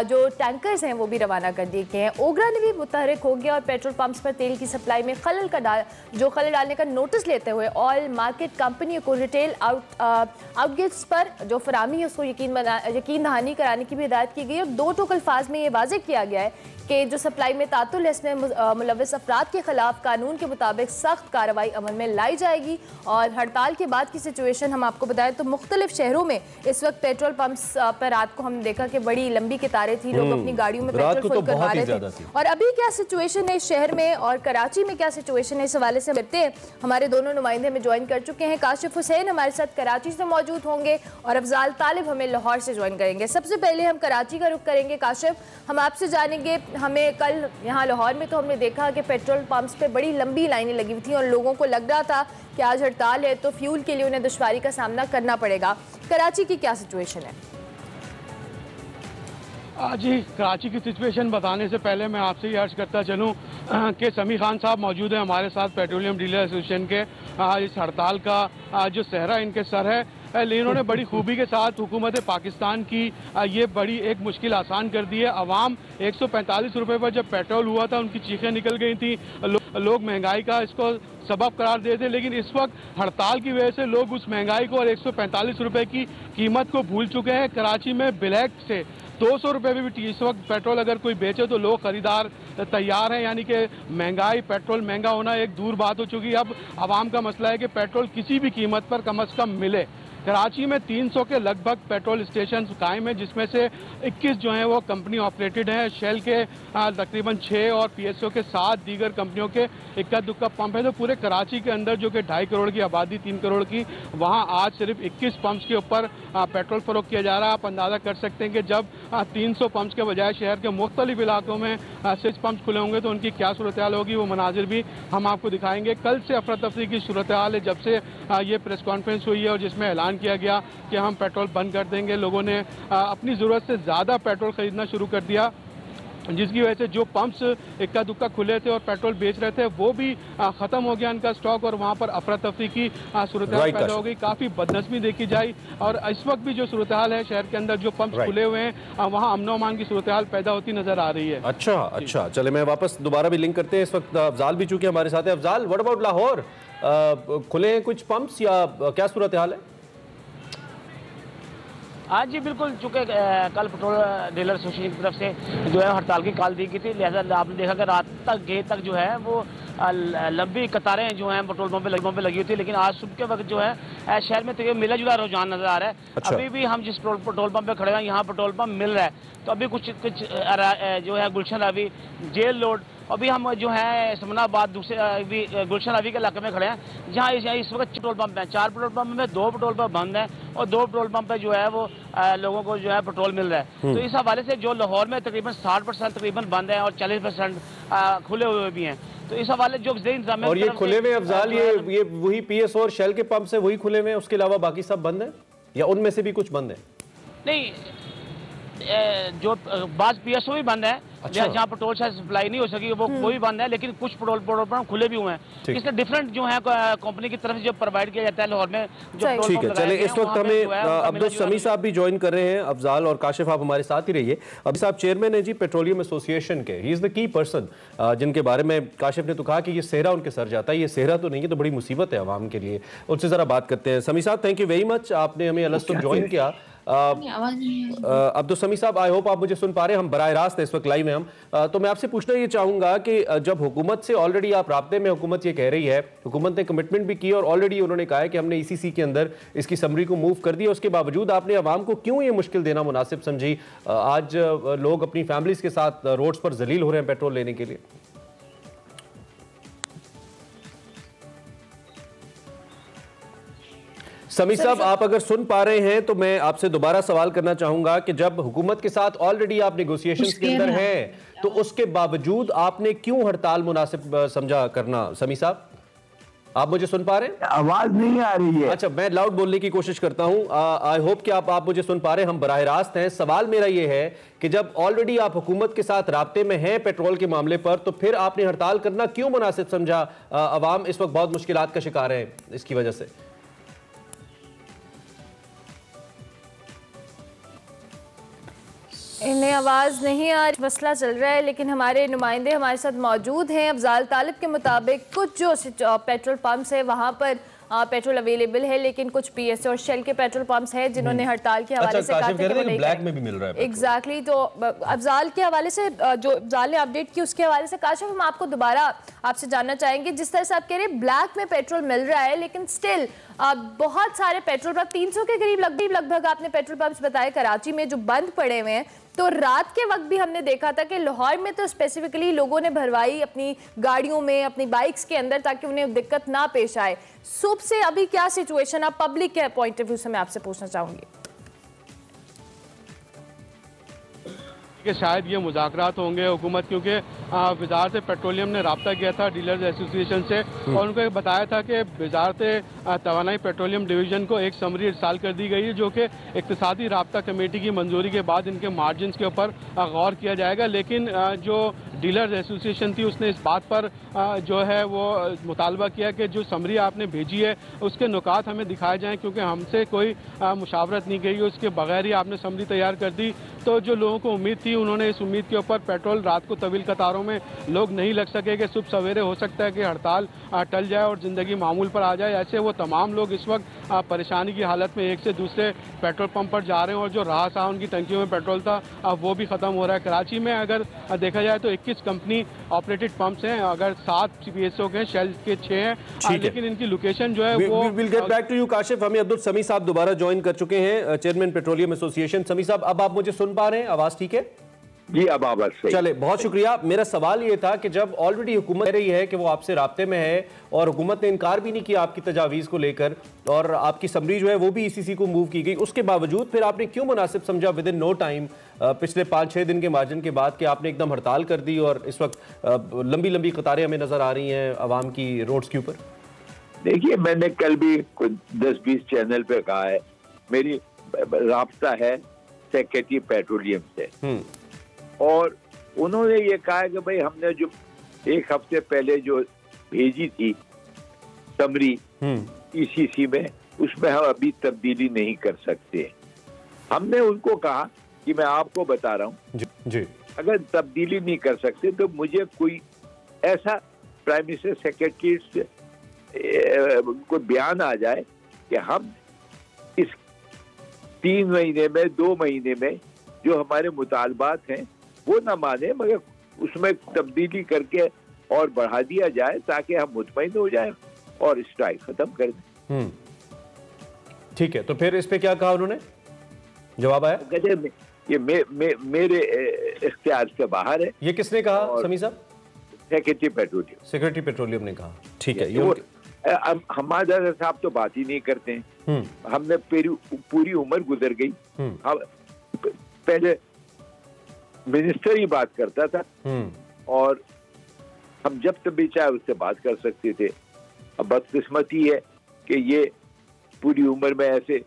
जो टैंकर्स हैं वो भी रवाना कर दिए गए हैं। ओगरा ने भी मुतहरिक हो गया और पेट्रोल पंप्स पर तेल की सप्लाई में खलल डालने का नोटिस लेते हुए ऑयल मार्केट कंपनियों को रिटेल आउटलेट्स पर जो फराहमी है उसको यकीन दहानी कराने की भी हिदायत की गई और 2 टोक अल्फाज में ये वाज़ेह किया गया है कि जो सप्लाई में तातुल है इसमें मुलव्वस अफराद के खिलाफ कानून के मुताबिक सख्त कार्रवाई अमल में लाई जाएगी। और हड़ताल के बाद की सिचुएशन हम आपको बताएं तो मुख्तलिफ शहरों में इस वक्त पेट्रोल पंप्स पर रात को हमने देखा कि बड़ी लंबी कतारें थी, लोग अपनी गाड़ियों में पेट्रोल फुल करवा रहे थे। और अभी क्या सिचुएशन है शहर में और कराची में क्या सिचुएशन है, इस हवाले से मिलते हैं। हमारे दोनों नुमाइंदे में ज्वाइन कर चुके हैं। काशिफ हुसैन हमारे साथ कराची से मौजूद होंगे और अफजाल तालिब हमें लाहौर से ज्वाइन करेंगे। सबसे पहले हम कराची का रुख करेंगे। काशिफ, हम आपसे जानेंगे, हमें कल यहाँ लाहौर में तो हमने देखा कि पेट्रोल पंप्स पे बड़ी लंबी लाइनें लगी हुई थी और लोगों को लग रहा था कि आज हड़ताल है तो फ्यूल के लिए उन्हें दुश्वारी का सामना करना पड़ेगा। कराची की क्या सिचुएशन है? जी, कराची की सिचुएशन बताने से पहले मैं आपसे ये अर्ज करता चलूँ कि समी खान साहब मौजूद हैं हमारे साथ, पेट्रोलियम डीलर एसोसिएशन के। इस हड़ताल का जो सहरा इनके सर है, लेकिन इन्होंने बड़ी खूबी के साथ हुकूमत पाकिस्तान की ये बड़ी एक मुश्किल आसान कर दी है। अवाम 145 रुपये पर जब पेट्रोल हुआ था उनकी चीखें निकल गई थी, लोग महंगाई का इसको सबब करार दे थे, लेकिन इस वक्त हड़ताल की वजह से लोग उस महंगाई को और 145 रुपये की कीमत को भूल चुके हैं। कराची में ब्लैक से 200 रुपये में भी इस वक्त पेट्रोल अगर कोई बेचे तो लोग खरीदार तैयार हैं, यानी कि महंगाई, पेट्रोल महंगा होना एक दूर बात हो चुकी है। अब आवाम का मसला है कि पेट्रोल किसी भी कीमत पर कम से कम मिले। कराची में 300 के लगभग पेट्रोल स्टेशन कायम हैं, जिसमें से 21 जो हैं वो कंपनी ऑपरेटेड हैं। शेल के तकरीबन 6 और PSO के 7 दीगर कंपनियों के इक्का दुक्का पंप हैं। तो पूरे कराची के अंदर जो कि 2.5 करोड़ की आबादी, 3 करोड़ की, वहाँ आज सिर्फ 21 पंप्स के ऊपर पेट्रोल फरोख्त किया जा रहा है। आप अंदाज़ा कर सकते हैं कि जब 300 पंप्स के बजाय शहर के मुख्तलिफ इलाकों में 6 पंप्स खुले होंगे तो उनकी क्या सूरत हाल होगी, वो मनाजिर भी हम आपको दिखाएंगे। कल से अफरा तफरी की सूरत हाल है जब से ये प्रेस कॉन्फ्रेंस हुई है और जिसमें ऐलान किया गया कि हम पेट्रोल बंद कर देंगे। लोगों ने अपनी ज़रूरत से ज़्यादा पेट्रोल खरीदना शुरू कर दिया, जिसकी वजह से जो पंप्स इक्का दुक्का खुले थे और पेट्रोल बेच रहे थे वो भी ख़त्म हो गया उनका स्टॉक और वहाँ पर अफरा तफरी की सूरत हाल पैदा हो गई। काफ़ी बदनस्मी देखी जाए और इस वक्त भी जो सूरत हाल है शहर के अंदर जो पंप्स खुले हुए हैं वहाँ अमन अमान की सूरत हाल पैदा होती नज़र आ रही है। अच्छा, चले मैं वापस दोबारा भी लिंक करते हैं। इस वक्त अफजाल भी चूंकि हमारे साथ है। अफजाल, व्हाट अबाउट लाहौर, खुले हैं कुछ पंप्स या क्या सूरत हाल है? आज जी बिल्कुल, चूँकि कल पेट्रोल डीलर एसोसिएशन की तरफ से जो है हड़ताल की कॉल दी गई थी, लिहाजा आपने देखा कि रात तक जो है वो लंबी कतारें जो हैं पेट्रोल पंप पे लगी हुई थी। लेकिन आज सुबह के वक्त जो है शहर में तो मिला जुला रुझान नजर आ रहा है। अच्छा। अभी भी हम जिस पेट्रोल पंप पे खड़े हैं यहाँ पेट्रोल पंप मिल रहा है, तो अभी कुछ जो है गुलशन रवी, जेल रोड, अभी हम जो है समनाबाद दूसरे गुलशन रवी के इलाके में खड़े हैं जहाँ इस वक्त पेट्रोल पंप हैं। 4 पेट्रोल पंप में 2 पेट्रोल पंप बंद हैं और 2 पेट्रोल पंप पे जो है वो लोगों को जो है पेट्रोल मिल रहा है। तो इस हवाले से जो लाहौर में तकरीबन 60% तकरीबन बंद है और 40% खुले हुए भी हैं। तो इस हवाले जो इंतजाम और ये खुले हुए अफजाल, ये वही PSO और शेल के पंप से वही खुले हुए हैं, उसके अलावा बाकी सब बंद है या उनमें से भी कुछ बंद है? नहीं, जो बाज PSO भी बंद है। अच्छा। जहाँ पेट्रोल शायद सप्लाई नहीं हो सकी वो भी बंद है, लेकिन कुछ पेट्रोल पंप खुले भी हुए हैं। इसलिए डिफरेंट जो है कंपनी की तरफ से जो प्रोवाइड किया जाता है लाहौर में जो ठीक है। चले इस वक्त हमें अब्दुल समी साहब भी ज्वाइन कर रहे हैं। अफजाल और काशिफ आप हमारे साथ ही रहिए। अभी साहब चेयरमैन है जी पेट्रोलियम एसोसिएशन के, he is the key person जिनके बारे में काशिफ ने तो कहा कि ये सेहरा उनके सर जाता है। ये सेहरा तो नहीं है, तो बड़ी मुसीबत है आवाम के लिए। उनसे जरा बात करते हैं। समी साहब, थैंक यू वेरी मच, आपने हमें अलग ज्वाइन किया। अब्दुल समी साहब, आई होप आप मुझे सुन पा रहे हैं। हम बराह रास्त इस वक्त लाइव में हम तो मैं आपसे पूछना ये चाहूंगा कि जब हुकूमत से ऑलरेडी आप राब्ते में, हुकूमत ये कह रही है, हुकूमत ने कमिटमेंट भी की और ऑलरेडी उन्होंने कहा है कि हमने ECC के अंदर इसकी समरी को मूव कर दिया, उसके बावजूद आपने आवाम को क्यों ये मुश्किल देना मुनासिब समझी? आज लोग अपनी फैमिलीज के साथ रोड्स पर जलील हो रहे हैं पेट्रोल लेने के लिए। समी साहब, आप अगर सुन पा रहे हैं तो मैं आपसे दोबारा सवाल करना चाहूंगा कि जब हुकूमत के साथ ऑलरेडी आप नेगोशिएशंस के अंदर हैं, तो उसके बावजूद आपने क्यों हड़ताल मुनासिब समझा करना? समी साहब, आप मुझे सुन पा रहे हैं? आवाज नहीं आ रही है। अच्छा, मैं लाउड बोलने की कोशिश करता हूं। आई होप कि आप मुझे सुन पा रहे हैं। हम बराह रास्त हैं। सवाल मेरा ये है कि जब ऑलरेडी आप हुकूमत के साथ राब्ते में हैं पेट्रोल के मामले पर, तो फिर आपने हड़ताल करना क्यों मुनासिब समझा? अवाम इस वक्त बहुत मुश्किलात का शिकार है इसकी वजह से। इन्हें आवाज़ नहीं आ रही, मसला चल रहा है, लेकिन हमारे नुमाइंदे हमारे साथ मौजूद हैं। अफजाल तालिब के मुताबिक कुछ जो पेट्रोल पंप्स है वहाँ पर पेट्रोल अवेलेबल है, लेकिन कुछ पीएसए और शेल के पेट्रोल पंप्स हैं जिन्होंने हड़ताल के हवाले से कहा था कि ब्लैक में भी मिल रहा है। एग्जैक्टली, तो अफजाल के हवाले से जो अफजाल ने अपडेट की उसके हवाले से काशिफ हम आपको दोबारा आपसे जानना चाहेंगे। जिस तरह से आप कह रहे हैं ब्लैक में पेट्रोल मिल रहा है, लेकिन स्टिल बहुत सारे पेट्रोल पंप 300 के करीब लगभग आपने पेट्रोल पंप्स बताए कराची में जो बंद पड़े हुए हैं। तो रात के वक्त भी हमने देखा था कि लाहौर में तो स्पेसिफिकली लोगों ने भरवाई अपनी गाड़ियों में, अपनी बाइक्स के अंदर, ताकि उन्हें दिक्कत ना पेश आए। सुबह से अभी क्या सिचुएशन है पब्लिक के पॉइंट ऑफ व्यू से, मैं आपसे पूछना चाहूंगी। कि शायद ये मुज़ाकरात होंगे हुकूमत, क्योंकि वजारत पेट्रोलियम ने रब्ता किया था डीलर्स एसोसिएशन से और उनको बताया था कि वजारत तवानाई पेट्रोलियम डिवीज़न को एक समरी इरसाल कर दी गई है जो कि इक्तिसादी रब्ता कमेटी की मंजूरी के बाद इनके मार्जिन के ऊपर गौर किया जाएगा। लेकिन जो डीलर्स एसोसिएशन थी उसने इस बात पर जो है वो मुतालबा किया कि जो समरी आपने भेजी है उसके नुकात हमें दिखाए जाएँ, क्योंकि हमसे कोई मुशावरत नहीं गई, उसके बगैर ही आपने समरी तैयार कर दी। तो जो लोगों को उम्मीद थी उन्होंने इस उम्मीद के ऊपर पेट्रोल रात को तवील कतारों में लोग नहीं लग सके कि सुबह सवेरे हो सकता है कि हड़ताल टल जाए और ज़िंदगी मामूल पर आ जाए। ऐसे वो तमाम लोग इस वक्त परेशानी की हालत में एक से दूसरे पेट्रोल पंप पर जा रहे हैं और जो रहा था उनकी टंकियों में पेट्रोल था वो भी ख़त्म हो रहा है। कराची में अगर देखा जाए तो 21 कंपनी ऑपरेटेड पंप्स हैं, अगर 7 CPSO के, शेल के 6 हैं, लेकिन इनकी लोकेशन जो है वो will get back to you Kashif. हमें अब्दुल समी साहब दोबारा ज्वाइन कर चुके हैं, चेयरमैन पेट्रोलियम एसोसिएशन। समी साहब, अब आप मुझे सुन पा रहे हैं? आवाज ठीक है? जी, अब आवाज सही। चले, बहुत शुक्रिया। मेरा सवाल ये था कि जब ऑलरेडी हुकूमत कह रही है कि वो आपसे राब्ते में है और हुकूमत ने इनकार भी नहीं किया आपकी तजावीज़ को लेकर, और आपकी समरी जो है वो भी ECC को मूव की गई, उसके बावजूद फिर आपने क्यों मुनासिब समझा विद इन नो टाइम, पिछले 5-6 दिन के मार्जिन के बाद, कि आपने एकदम हड़ताल कर दी और इस वक्त लंबी लंबी कतारें हमें नजर आ रही हैं आवाम की रोड्स के ऊपर? देखिए, मैंने कल भी 10-20 चैनल पे कहा है, मेरी राब्ता है सेक्रेटरी पेट्रोलियम से और उन्होंने ये कहा कि भाई हमने जो 1 हफ्ते पहले जो भेजी थी समरी ECC में, उसमें हम अभी तब्दीली नहीं कर सकते। हमने उनको कहा कि मैं आपको बता रहा हूँ जी, अगर तब्दीली नहीं कर सकते तो मुझे कोई ऐसा प्राइम मिनिस्टर सेक्रेटरी से कोई बयान आ जाए कि हम इस 3 महीने में, 2 महीने में जो हमारे मुतालबात हैं वो ना माने, मगर उसमें तब्दीली करके और बढ़ा दिया जाए ताकि हम मुतमईन हो जाएं और स्ट्राइक खत्म कर दें। ठीक है, तो फिर इस पे क्या कहा उन्होंने? जवाब आया? कहते ये मेरे इख्तियार से बाहर है। ये किसने कहा समी साहब? Secretary petroleum. सेक्रेटरी पेट्रोलियम ने कहा। ठीक है, हमारे साहब तो बात ही नहीं करते हैं। हमने पूरी उम्र गुजर गई, हम पहले मिनिस्टर ही बात करता था और हम जब तक भी चाहे उससे बात कर सकते थे। अब बदकिस्मती है कि ये पूरी उम्र में ऐसे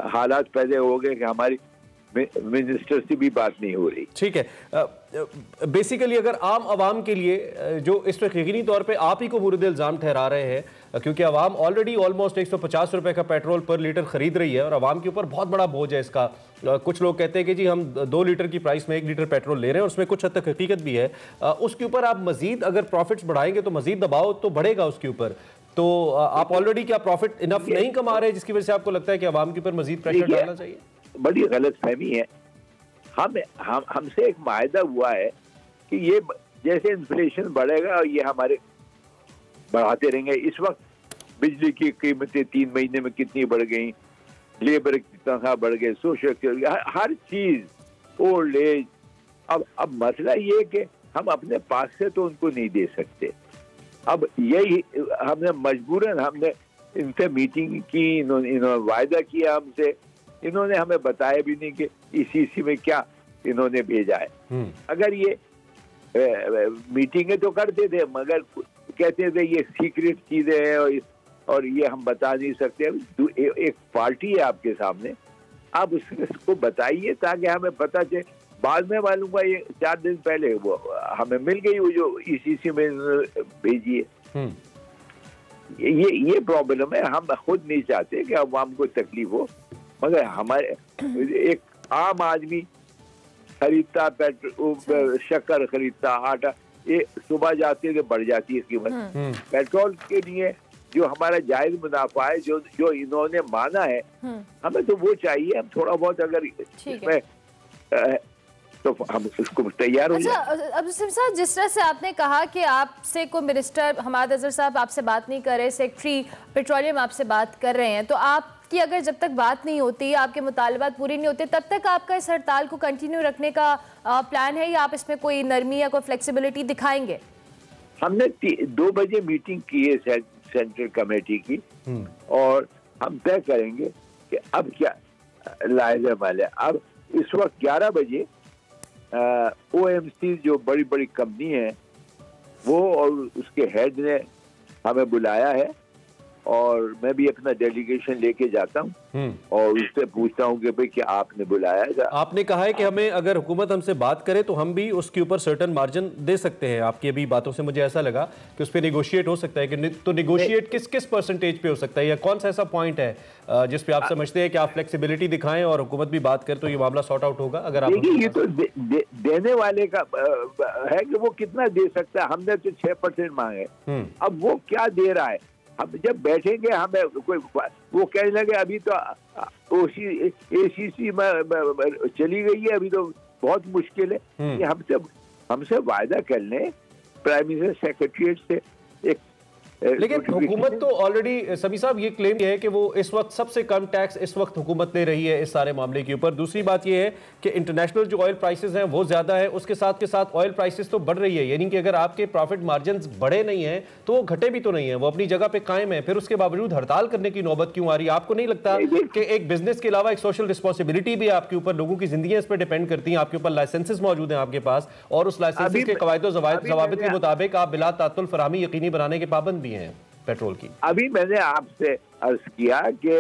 हालात पैदा हो गए कि हमारी मिनिस्टर से भी बात नहीं हो रही। ठीक है, बेसिकली अगर आम आवाम के लिए जो इस वक्त यकीनी तौर पे आप ही को मुर्द इल्ज़ाम ठहरा रहे हैं, क्योंकि आवाम ऑलरेडी ऑलमोस्ट 150 रुपए का पेट्रोल पर लीटर खरीद रही है और आवाम के ऊपर बहुत बड़ा बोझ है इसका। कुछ लोग कहते हैं कि जी हम 2 लीटर की प्राइस में 1 लीटर पेट्रोल ले रहे हैं और उसमें कुछ हद तक हकीकत भी है। उसके ऊपर आप मजीद अगर प्रॉफिट्स बढ़ाएंगे तो मजीद दबाव तो बढ़ेगा उसके ऊपर। तो आप ऑलरेडी क्या प्रॉफिट इनफ नहीं कमा रहे जिसकी वजह से आपको लगता है कि आवाम के ऊपर मजीद प्रेशर डालना चाहिए? बड़ी गलत फहमी है। हमसे एक मायदा हुआ है कि ये जैसे इन्फ्लेशन बढ़ेगा और ये हमारे बढ़ाते रहेंगे। इस वक्त बिजली की कीमतें 3 महीने में कितनी बढ़ गई, लेबर की तनख्वाह बढ़ गई, सोशल हर चीज, ओल्ड एज। अब मसला ये कि हम अपने पास से तो उनको नहीं दे सकते। अब यही हमने मजबूरन हमने इनसे मीटिंग की, इन्होंने वायदा किया हमसे, इन्होंने हमें बताया भी नहीं कि ईसीसी में क्या इन्होंने भेजा है। अगर ये मीटिंगें तो करते थे मगर कहते थे ये सीक्रेट चीजें हैं और ये हम बता नहीं सकते। एक पार्टी है आपके सामने, आप उसको बताइए ताकि हमें पता चले। बाद में मालूम हुआ ये 4 दिन पहले वो हमें मिल गई वो जो ईसीसी में भेजी है। ये प्रॉब्लम है। हम खुद नहीं चाहते कि अवाम को तकलीफ हो, मगर हमारे एक आम आदमी खरीदता पेट्रोल, शक्कर खरीदता, आटा, ये सुबह जाते थे बढ़ जाती है कीमत। पेट्रोल के लिए जो हमारा जायज मुनाफा है, जो इन्होंने माना है, हमें तो वो चाहिए। हम थोड़ा बहुत अगर इसमें तो हम उसको तैयार हो जाए। अब साहब, जिस तरह से आपने कहा कि आपसे कोई मिनिस्टर हमाद अजहर साहब आपसे बात नहीं कर रहे, सेक्रेटरी पेट्रोलियम आपसे बात कर रहे हैं, तो आपकी अगर जब तक बात नहीं होती, आपके मुतालबात पूरी नहीं होते, तब तक आपका इस हड़ताल को कंटिन्यू रखने का प्लान है या आप इसमें कोई नरमी या कोई फ्लेक्सिबिलिटी दिखाएंगे? हमने 2 बजे मीटिंग की है सेंट्रल कमेटी की, और हम तय करेंगे कि अब क्या लाया वाले। अब इस वक्त 11 बजे OMC जो बड़ी बड़ी कंपनी है वो और उसके हेड ने हमें बुलाया है, और मैं भी अपना डेलीगेशन लेके जाता हूँ और उससे पूछता हूँ कि भाई क्या आपने बुलाया था। आपने कहा है कि हमें अगर हुकूमत हमसे बात करे तो हम भी उसके ऊपर सर्टेन मार्जिन दे सकते हैं। आपकी अभी बातों से मुझे ऐसा लगा कि उस पर निगोशिएट हो सकता है कि तो निगोशिएट किस परसेंटेज पे हो सकता है, या कौन सा ऐसा पॉइंट है जिस पे आप समझते हैं कि आप फ्लेक्सिबिलिटी दिखाएं और हुकूमत भी बात करे तो ये मामला सॉर्ट आउट होगा? अगर आप ये तो देने वाले का है कि वो कितना दे सकता है। हमने तो 6% मांगे, अब वो क्या दे रहा है। हम जब बैठेंगे हमें कोई वो कहने लगे अभी तो ACC में चली गई है, अभी तो बहुत मुश्किल है। ये हमसे वायदा कर लें प्राइम मिनिस्टर सेक्रेटरीट से एक। लेकिन हुकूमत तो ऑलरेडी सभी साहब ये क्लेम है कि वो इस वक्त सबसे कम टैक्स इस वक्त हुकूमत ले रही है इस सारे मामले के ऊपर। दूसरी बात ये है कि इंटरनेशनल जो ऑयल प्राइसेस हैं वो ज्यादा है, उसके साथ के साथ ऑयल प्राइसेस तो बढ़ रही है, यानी कि अगर आपके प्रॉफिट मार्जिन बढ़े नहीं है तो वो घटे भी तो नहीं है, वो अपनी जगह पे कायम है। फिर उसके बावजूद हड़ताल करने की नौबत क्यों आ रही है? आपको नहीं लगता कि एक बिजनेस के अलावा एक सोशल रिस्पॉन्सिबिलिटी भी आपके ऊपर, लोगों की जिंदगी इस पर डिपेंड करती है, आपके ऊपर लाइसेंसेस मौजूद हैं आपके पास, और उस लाइसेंसेस के कवायद ज़वाबित के मुताबिक आप बिला तातुल फराहमी यकीनी बनाने के पाबंद भी हैं पेट्रोल की। अभी मैंने आपसे अर्ज किया कि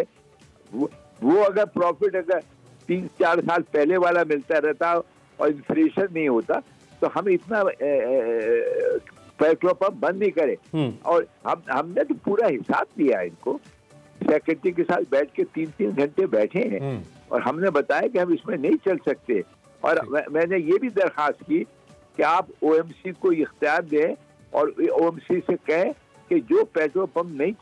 वो अगर प्रॉफिट अगर 3-4 साल पहले वाला मिलता रहता और इन्फ्लेशन नहीं होता तो हम इतना पेट्रोल पंप बंद नहीं करें। और हमने तो पूरा हिसाब दिया इनको, सेक्रेटरी के साथ बैठ के 3-3 घंटे बैठे हैं और हमने बताया कि हम इसमें नहीं चल सकते। और मैंने ये भी दरखास्त की कि आप OMC को इख्तियार दें और OMC से कहें कि जो पेट्रोल पंप नहीं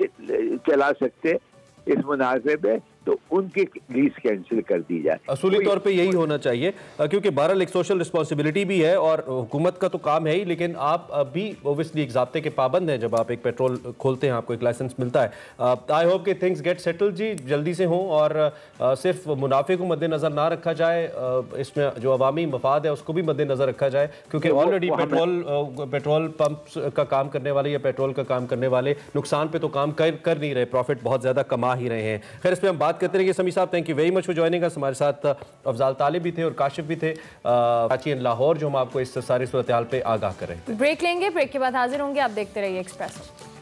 चला सकते इस मुनाफे पे तो उनकी लीज कैंसिल कर दी जाए। असूली तौर पे यही होना चाहिए, क्योंकि बहरहाल एक सोशल रिस्पॉन्सिबिलिटी भी है और हुकूमत का तो काम है ही, लेकिन आप भी ओबियसली एक ज़ाब्ते के पाबंद हैं। जब आप एक पेट्रोल खोलते हैं आपको एक लाइसेंस मिलता है। आई होप कि थिंग्स गेट सेटल्ड जी, जल्दी से हों और सिर्फ मुनाफे को मद्देनज़र ना रखा जाए, इसमें जो अवामी मफाद है उसको भी मद्देनज़र रखा जाए, क्योंकि ऑलरेडी पेट्रोल पंप का काम करने वाले या पेट्रोल का काम करने वाले नुकसान पर तो काम कर नहीं रहे, प्रॉफिट बहुत ज़्यादा कमा ही रहे हैं। खैर, इस पर हम बात करते रहिए। समी साहब, thank you very much for joining अस। हमारे साथ अफजाल तालिब भी थे और काशिफ भी थे, कराची एंड लाहौर, जो हम आपको इस सारी सूरत हाल पे आगाह करें। ब्रेक लेंगे, ब्रेक के बाद हाजिर होंगे। आप देखते रहिए Expresso.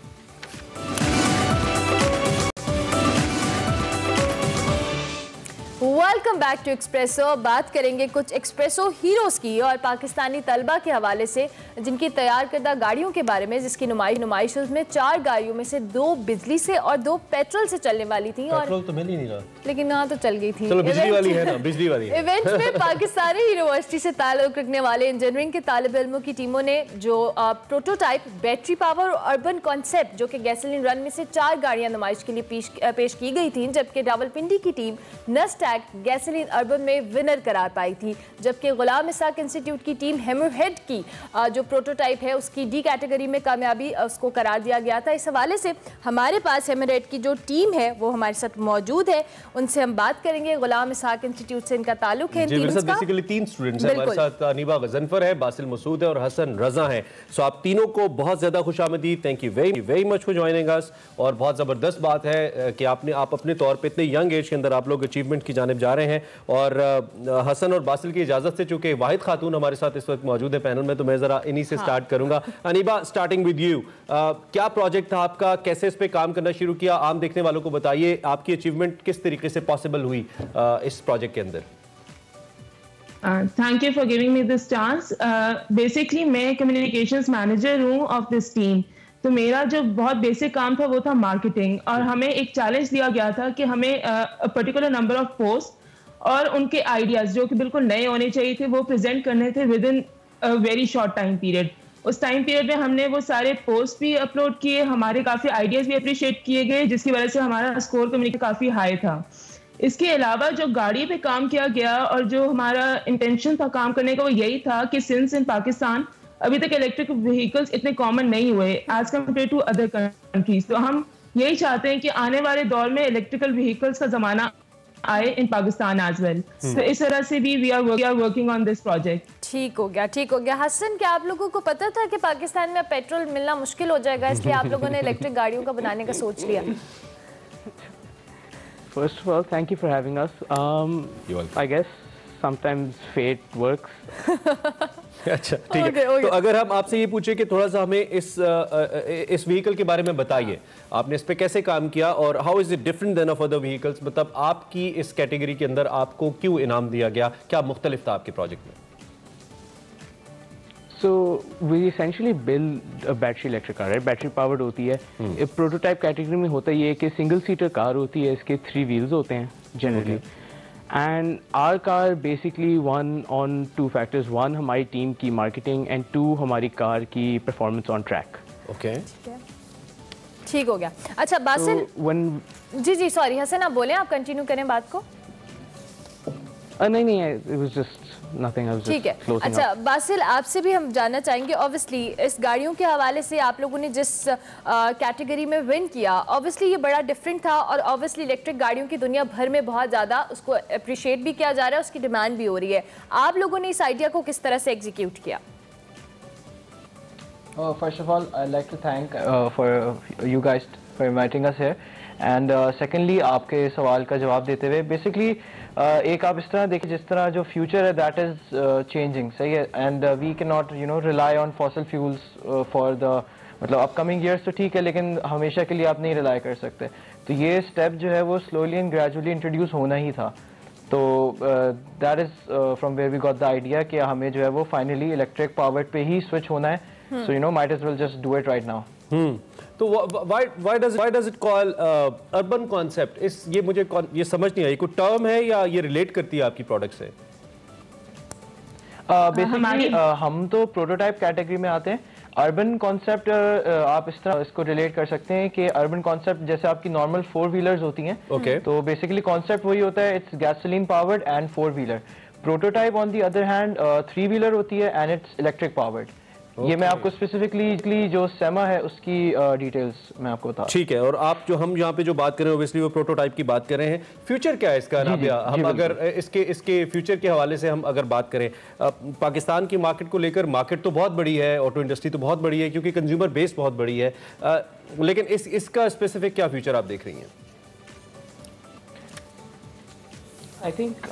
Welcome back to Expresso. बात करेंगे कुछ एक्सप्रेसो हीरोज़ की और पाकिस्तानी तलबा के हवाले से जिनकी तैयार करदा गाड़ियों के बारे में, जिसकी नुमाइश में 4 गाड़ियों में से 2 बिजली से और 2 पेट्रोल से चलने वाली थी। और पेट्रोल तो मिल ही नहीं रहा, लेकिन यहाँ तो चल गई थी। चलो बिजली वाली है ना, बिजली वाली है। इवेंट में पाकिस्तानी यूनिवर्सिटी से ताल्लुक रखने वाले इंजीनियरिंग के तालिब इल्मों की टीमों ने जो प्रोटोटाइप बैटरी पावर और अर्बन कॉन्सेप्ट जो कि गैसोलीन रन में से 4 गाड़ियां नुमाइश के लिए पेश की गई थी, जबकि रावलपिंडी की टीम नस्टैक गैसोलीन अर्बन में विनर करार पाई थी, जबकि गुलाम इसाक इंस्टीट्यूट की टीम हैमरहेड की जो प्रोटोटाइप है उसकी डी कैटेगरी में कामयाबी उसको करार दिया गया था। इस हवाले से हमारे पास हैमरहेड की जो टीम है वो हमारे साथ मौजूद है, उनसे हम बात करेंगे। गुलाम इसाक इंस्टीट्यूट से इनका ताल्लुक है। बेसिकली 3 स्टूडेंट्स हैं हमारे साथ, अनीबा गजनफर है, बासिल मसूद है और हसन रजा है। सो आप तीनों को बहुत ज्यादा खुशामदीद, thank you very much for joining us. और बहुत जबरदस्त बात है कि आप अपने तौर पे इतने यंग एज के अंदर आप लोग अचीवमेंट की जानिब जा रहे हैं। और हसन और बासिल की इजाजत से, चूंकि वाहिद खातून हमारे साथ इस वक्त मौजूद है पैनल में, तो मैं जरा इन्हीं से स्टार्ट करूंगा। अनीबा, स्टार्टिंग विद यू, क्या प्रोजेक्ट था आपका, कैसे इस पे काम करना शुरू किया, आम देखने वालों को बताइए आपकी अचीवमेंट किस तरीके से पॉसिबल हुई इस प्रोजेक्ट के अंदर। Thank you for giving me this chance. Basically मैं कम्युनिकेशंस मैनेजर हूँ ऑफ दिस टीम। तो मेरा जो बहुत बेसिक काम था वो था मार्केटिंग, और हमें एक चैलेंज दिया गया था कि हमें पर्टिकुलर नंबर ऑफ पोस्ट और उनके आइडियाज जो कि बिल्कुल नए होने चाहिए थे वो प्रेजेंट करने थे with in very short time period. उस टाइम पीरियड में हमने वो सारे पोस्ट भी अपलोड किए, हमारे काफ़ी आइडियाज़ भी अप्रिशिएट किए गए, जिसकी वजह से हमारा स्कोर कम्युनिटी काफ़ी हाई था। इसके अलावा जो गाड़ी पे काम किया गया और जो हमारा इंटेंशन था काम करने का वो यही था कि सिंस इन पाकिस्तान अभी तक इलेक्ट्रिक व्हीकल्स इतने कॉमन नहीं हुए as compare to other countries, तो हम यही चाहते हैं कि आने वाले दौर में इलेक्ट्रिकल व्हीकल्स का जमाना आए इन पाकिस्तान एज वेल। तो इस तरह से भी we are working on this project. ठीक हो गया। हसन, क्या आप लोगों को पता था कि पाकिस्तान में पेट्रोल मिलना मुश्किल हो जाएगा, इसलिए आप लोगों ने इलेक्ट्रिक गाड़ियों का बनाने का सोच लिया? First of all, thank you for having us. I guess sometimes fate works. अच्छा, ठीक है। तो अगर हम आपसे ये पूछे कि थोड़ा सा हमें इस व्हीकल के बारे में बताइए, आपने इस पे कैसे काम किया और how is it different than of other vehicles, मतलब आपकी इस कैटेगरी के अंदर आपको क्यों इनाम दिया गया, क्या मुख्तलिफ था आपके प्रोजेक्ट में? So we essentially build a battery electric car, right? Battery powered होती है। प्रोटोटाइप कैटेगरी में होता ये है कि सिंगल सीटर कार होती है, इसके 3 व्हील्स होते हैं generally. And our car basically one on 2 factors, 1 हमारी टीम की मार्केटिंग एंड 2 हमारी कार की परफॉर्मेंस ऑन ट्रैक। ओके, ठीक हो गया। अच्छा बासिल, जी सॉरी हसन आप बोलें, आप कंटिन्यू करें बात को। नहीं, it was just nothing, I was ठीक है। just अच्छा बासिल, आपसे भी हम जानना चाहेंगे, ऑब्वियसली इस गाड़ियों के हवाले से आप लोगों ने जिस कैटेगरी में विन किया, ऑब्वियसली ये बड़ा डिफरेंट था और ऑब्वियसली इलेक्ट्रिक गाड़ियों की दुनिया भर में बहुत ज़्यादा उसको अप्रिशिएट भी किया जा रहा है, उसकी डिमांड भी हो रही है। आप लोगों ने इस आइडिया को किस तरह से एग्जीक्यूट किया? First of all, I'd like to thank for you guys for inviting us here. And secondly आपके सवाल का जवाब देते हुए बेसिकली एक आप इस तरह देखिए जिस तरह जो फ्यूचर है दैट इज़ चेंजिंग, सही है। And we can not rely on fossil fuels for the मतलब अपकमिंग ईयर्स, तो ठीक है, लेकिन हमेशा के लिए आप नहीं रिलाई कर सकते। तो ये स्टेप जो है वो स्लोली एंड ग्रेजुअली इंट्रोड्यूस होना ही था। तो that is from where we got the idea कि हमें जो है वो फाइनली इलेक्ट्रिक पावर्ड पे ही स्विच होना है। So might as well just do it right now. तो why does it call urban concept? ये मुझे ये समझ नहीं आई, कोई टर्म है या ये रिलेट करती है आपकी प्रोडक्ट से? बेसिकली हम तो प्रोटोटाइप कैटेगरी में आते हैं। अर्बन कॉन्सेप्ट आप इस तरह इसको रिलेट कर सकते हैं कि अर्बन कॉन्सेप्ट जैसे आपकी नॉर्मल 4 व्हीलर्स होती हैं, तो बेसिकली कॉन्सेप्ट वही होता है, it's gasoline powered and 4 wheeler. Prototype on the other hand 3 wheeler होती है एंड इट्स इलेक्ट्रिक पावर्ड। ये मैं आपको स्पेसिफिकली जो सेमा है उसकी डिटेल्स मैं आपको बता। ठीक है, और आप जो हम यहाँ पे जो बात कर रहे हैं ऑब्वियसली वो प्रोटोटाइप की बात कर रहे हैं। फ्यूचर क्या है इसका नाबिया? हम अगर इसके फ्यूचर के हवाले से हम अगर बात करें, पाकिस्तान की मार्केट को लेकर, मार्केट तो बहुत बड़ी है, ऑटो इंडस्ट्री तो बहुत बड़ी है क्योंकि कंज्यूमर बेस बहुत बड़ी है, लेकिन इसका स्पेसिफिक क्या फ्यूचर आप देख रही हैं? I think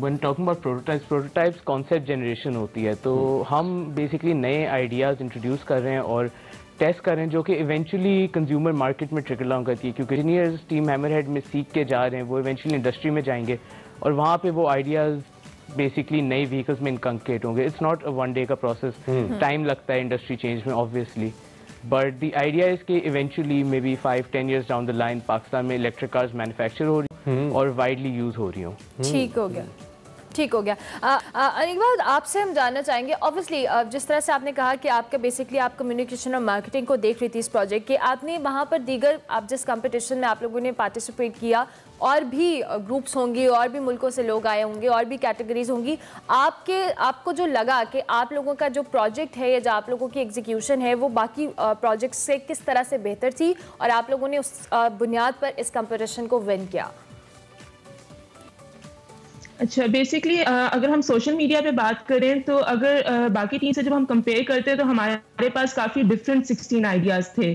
when talking about prototypes concept generation होती है, तो हम बेसिकली नए आइडियाज़ इंट्रोड्यूस कर रहे हैं और टेस्ट कर रहे हैं जो कि इवेंचुअली कंज्यूमर मार्केट में ट्रिकल डाउन करती है, क्योंकि इंजीनियर्स टीम हैमरहेड में सीख के जा रहे हैं, वो इवेंचुअली इंडस्ट्री में जाएंगे और वहाँ पे वो आइडियाज़ बेसिकली नई व्हीकल्स में इनकंकेट होंगे। इट्स नॉट अ 1 डे का प्रोसेस, टाइम लगता है इंडस्ट्री चेंज में obviously, but the idea is कि eventually may be 5-10 years down the line Pakistan में इलेक्ट्रिक कार्स मैन्युफैक्चर हो रही और वाइडली यूज हो रही हो। ठीक हो गया। ठीक हो गया। अनिकबाद, आपसे हम जानना चाहेंगे, ऑब्वियसली जिस तरह से आपने कहा कि आपका बेसिकली आप कम्युनिकेशन और मार्केटिंग को देख रही थी इस प्रोजेक्ट के, आपने वहाँ पर दीगर आप जिस कंपटीशन में आप लोगों ने पार्टिसिपेट किया, और भी ग्रुप्स होंगी, और भी मुल्कों से लोग आए होंगे, और भी कैटेगरीज होंगी, आपको जो लगा कि आप लोगों का जो प्रोजेक्ट है या जो आप लोगों की एग्जीक्यूशन है वो बाकी प्रोजेक्ट से किस तरह से बेहतर थी, और आप लोगों ने उस बुनियाद पर इस कंपटीशन को विन किया? अच्छा, बेसिकली अगर हम सोशल मीडिया पे बात करें तो अगर बाकी टीम से जब हम कंपेयर करते हैं तो हमारे पास काफ़ी डिफरेंट 16 आइडियाज़ थे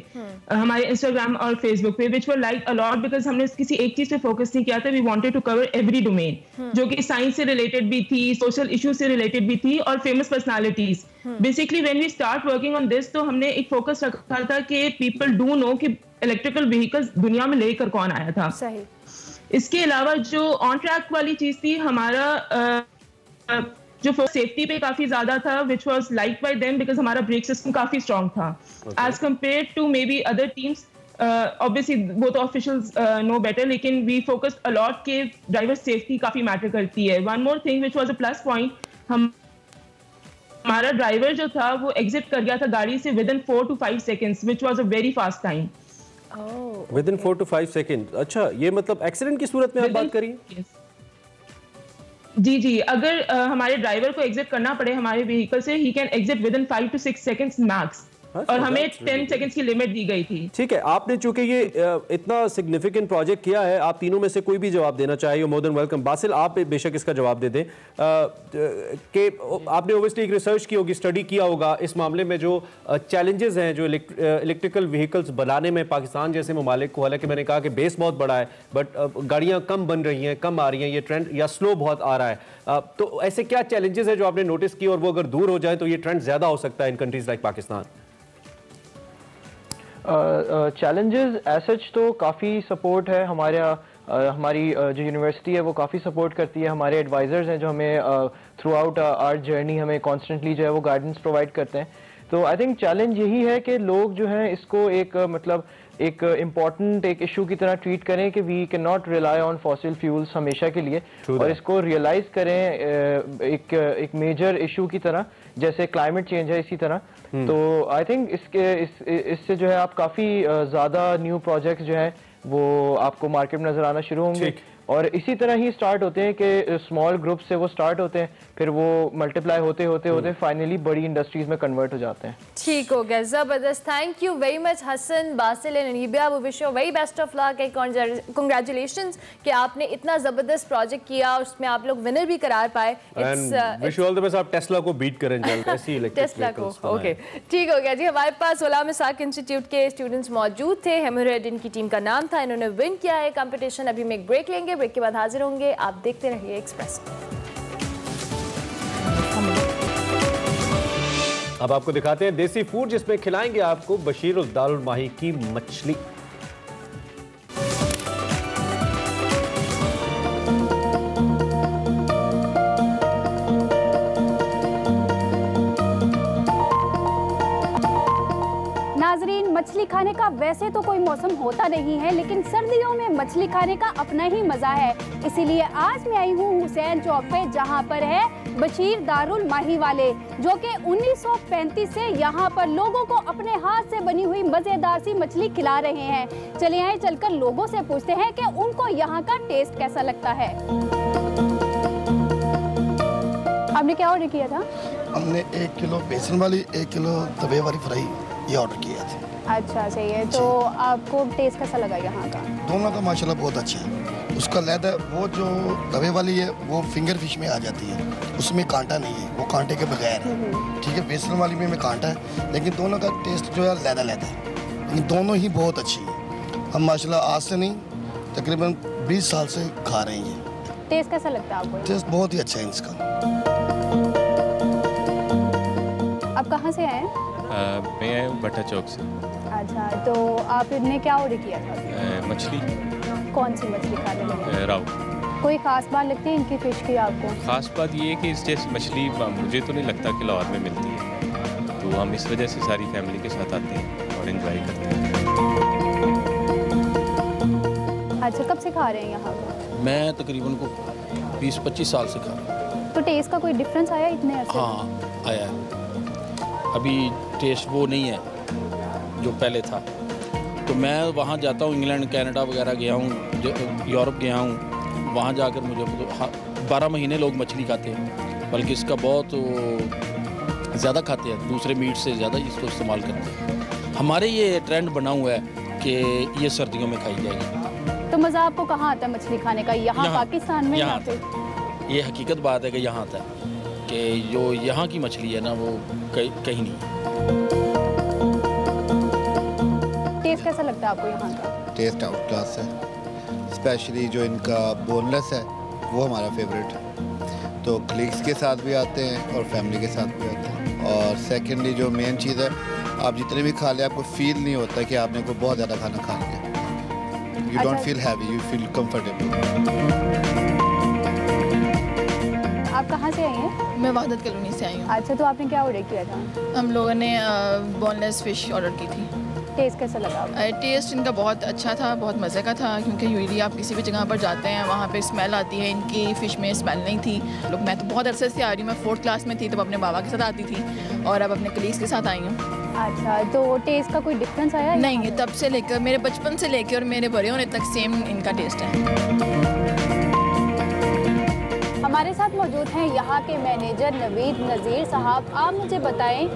हमारे इंस्टाग्राम और फेसबुक पे, which were like a lot because हमने किसी एक चीज़ पे फोकस नहीं किया था। We wanted to cover every domain, जो कि साइंस से रिलेटेड भी थी, सोशल इशू से रिलेटेड भी थी, और famous personalities. Basically when we start working on this, तो हमने एक फोकस रखा था कि पीपल डू नो कि इलेक्ट्रिकल व्हीकल्स दुनिया में लेकर कौन आया था। सही। इसके अलावा जो ऑन ट्रैक वाली चीज थी, हमारा जो सेफ्टी पे काफी ज्यादा था, which was like by them because हमारा ब्रेक सिस्टम काफी स्ट्रांग था as compare to maybe other teams. Obviously वो तो ऑफिशियल्स नो बेटर, लेकिन वी फोकस्ड अलॉट के ड्राइवर सेफ्टी काफी मैटर करती है। One more thing which was a plus point, हमारा ड्राइवर जो था वो एग्जिट कर गया था गाड़ी से within 4 to 5 seconds, which was a very fast time. With in 4 to 5 second. अच्छा, ये मतलब एक्सीडेंट की सूरत में आप बात करिए? जी, अगर हमारे ड्राइवर को एग्जिट करना पड़े हमारे व्हीकल से, he can exit with in 5 to 6 seconds max, और हमें 10 seconds की लिमिट दी गई थी। ठीक है, आपने चूंकि ये इतना सिग्निफिकेंट प्रोजेक्ट किया है, आप तीनों में से कोई भी जवाब देना चाहिए, मोर देन वेलकम। बासिल, आप बेशक इसका जवाब दे दें कि आपने ओब्वियसली एक रिसर्च की होगी, स्टडी किया होगा इस मामले में, जो चैलेंजेस हैं जो इलेक्ट्रिकल व्हीकल्स बनाने में पाकिस्तान जैसे ममालिक को। हालांकि मैंने कहा कि बेस बहुत बड़ा है, बट गाड़ियाँ कम बन रही हैं, कम आ रही हैं, ये ट्रेंड या स्लो बहुत आ रहा है। तो ऐसे क्या चैलेंजेस हैं जो आपने नोटिस किए, और वो अगर दूर हो जाए तो ये ट्रेंड ज़्यादा हो सकता है in countries like Pakistan? Challenges as such तो काफ़ी सपोर्ट है हमारी जो यूनिवर्सिटी है वो काफ़ी सपोर्ट करती है। हमारे एडवाइज़र्स हैं जो हमें थ्रू आउट आवर जर्नी हमें कॉन्स्टेंटली जो है वो गाइडेंस प्रोवाइड करते हैं। तो आई थिंक चैलेंज यही है कि लोग जो हैं इसको एक मतलब एक इम्पॉर्टेंट एक इशू की तरह ट्रीट करें कि we can not rely on fossil fuels हमेशा के लिए, और इसको रियलाइज़ करें एक मेजर इशू की तरह, जैसे क्लाइमेट चेंज है इसी तरह। तो आई थिंक इससे जो है आप काफ़ी ज़्यादा न्यू प्रोजेक्ट्स जो हैं वो आपको मार्केट में नज़र आना शुरू होंगे, और इसी तरह ही स्टार्ट होते हैं कि स्मॉल ग्रुप से वो स्टार्ट होते हैं, फिर वो मल्टीप्लाई होते फाइनली बड़ी इंडस्ट्रीज में कन्वर्ट हो जाते हैं। ठीक हो गया, जबरदस्त। Thank you very much Hasan, Basil and Anibia. वो wish you very best of luck and congratulations कि आपने इतना जबरदस्त प्रोजेक्ट किया और उसमें आप लोग विनर भी करार पाए। Wish you all the best, आप टेस्ला को बीट करें जल्द, ऐसी इलेक्ट्रिक टेस्ला को। ओके, ठीक हो गया जी। हमारे पास गुलाम इसाक इंस्टीट्यूट के स्टूडेंट्स मौजूद थे, हेमरेड इनकी टीम का नाम था, इन्होंने विन किया है कंपटीशन। अभी हम एक ब्रेक लेंगे, ब्रेक के बाद हाजिर होंगे। आप देखते रहिए एक्सप्रेस। अब आपको दिखाते हैं देसी फूड, जिसमें खिलाएंगे आपको बशीर उल दारुल माही की मछली। नाजरीन, मछली खाने का वैसे तो कोई मौसम होता नहीं है, लेकिन सर्दियों में मछली खाने का अपना ही मजा है। इसीलिए आज मैं आई हूँ हुसैन चौक पे, जहाँ पर है बशीर दारुल माही वाले, जो कि 1935 से यहाँ पर लोगों को अपने हाथ से बनी हुई मजेदार सी मछली खिला रहे हैं। चलिए आए चलकर लोगों से पूछते हैं कि उनको यहाँ का टेस्ट कैसा लगता है। आपने क्या ऑर्डर किया था? हमने 1 किलो बेसन वाली, 1 किलो तवे वाली फ्राई ये ऑर्डर किया था। अच्छा, सही है। तो आपको टेस्ट कैसा लगा यहाँ का? दोनों का माशाल्लाह बहुत अच्छा है। उसका लैदा वो जो तवे वाली है वो फिंगर फिश में आ जाती है, उसमें कांटा नहीं है, वो कांटे के बगैर है। ठीक है, बेसन वाली में कांटा है, लेकिन दोनों का टेस्ट जो है लैदा है, लेकिन दोनों ही बहुत अच्छी है। हम माशाल्लाह आज से नहीं तकरीबन 20 साल से खा रहे हैं। टेस्ट कैसा लगता है आपको? टेस्ट बहुत ही अच्छा है इसका। आप कहाँ से आए? मैं आया हूँ भट्टा चौक से। अच्छा, तो आपने क्या ऑर्डर किया था? मछली। कौन सी मछली खाने लगे? राव। कोई खास बात लगती है इनकी फिश की आपको? खास बात ये है कि इस जैसी मछली मुझे तो नहीं लगता कि लाहौर में मिलती है, तो हम इस वजह से सारी फैमिली के साथ आते हैं और एंजॉय करते हैं। अच्छा, कब से खा रहे हैं यहाँ पर? मैं तकरीबन को 20-25 साल से खा रहा हूँ। तो टेस्ट का कोई डिफरेंस आया इतने अरसे? हाँ आया है। अभी टेस्ट वो नहीं है जो पहले था। तो मैं वहाँ जाता हूँ, इंग्लैंड कनाडा वगैरह गया हूँ, यूरोप गया हूँ, वहाँ जाकर मुझे 12 महीने लोग मछली खाते हैं, बल्कि इसका बहुत ज़्यादा खाते हैं, दूसरे मीट से ज़्यादा इसको इस्तेमाल करते हैं। हमारे ये ट्रेंड बना हुआ है कि ये सर्दियों में खाई जाएगी। तो मज़ा आपको कहाँ आता है मछली खाने का? यहाँ पाकिस्तान में? यहाँ आता है। ये हकीकत बात है कि यहाँ आता है कि जो यहाँ की मछली है ना वो कहीं नहीं है। टेस्ट कैसा लगता है आपको यहाँ का? टेस्ट आउट क्लास है, स्पेशली जो इनका बोनलेस है वो हमारा फेवरेट है। तो कलीग्स के साथ भी आते हैं और फैमिली के साथ भी आते हैं। और सेकेंडली जो मेन चीज़ है, आप जितने भी खा लें आपको फील नहीं होता कि आपने कोई बहुत ज़्यादा खाना खा लिया। You don't feel heavy, you feel comfortable. आप कहाँ से आई हैं? मैं वहादत कॉलोनी से आई हूँ। अच्छा, तो आपने क्या ऑर्डर किया था? हम लोगों ने बोनलेस फ़िश ऑर्डर की थी। टेस्ट कैसा लगा? टेस्ट इनका बहुत अच्छा था, बहुत मज़े का था, क्योंकि यूजली आप किसी भी जगह पर जाते हैं वहाँ पे स्मेल आती है, इनकी फ़िश में स्मेल नहीं थी। लोग मैं तो बहुत अरसे से आ रही हूँ, मैं 4th क्लास में थी तब अपने बाबा के साथ आती थी और अब अपने कलीग्स के साथ आई हूँ। अच्छा, तो टेस्ट का कोई डिफरेंस आया? नहीं, तब से लेकर मेरे बचपन से लेकर और मेरे बड़े होने तक सेम इनका टेस्ट है। हमारे साथ मौजूद हैं यहाँ के मैनेजर नवीद नज़ीर साहब। आप मुझे बताएं,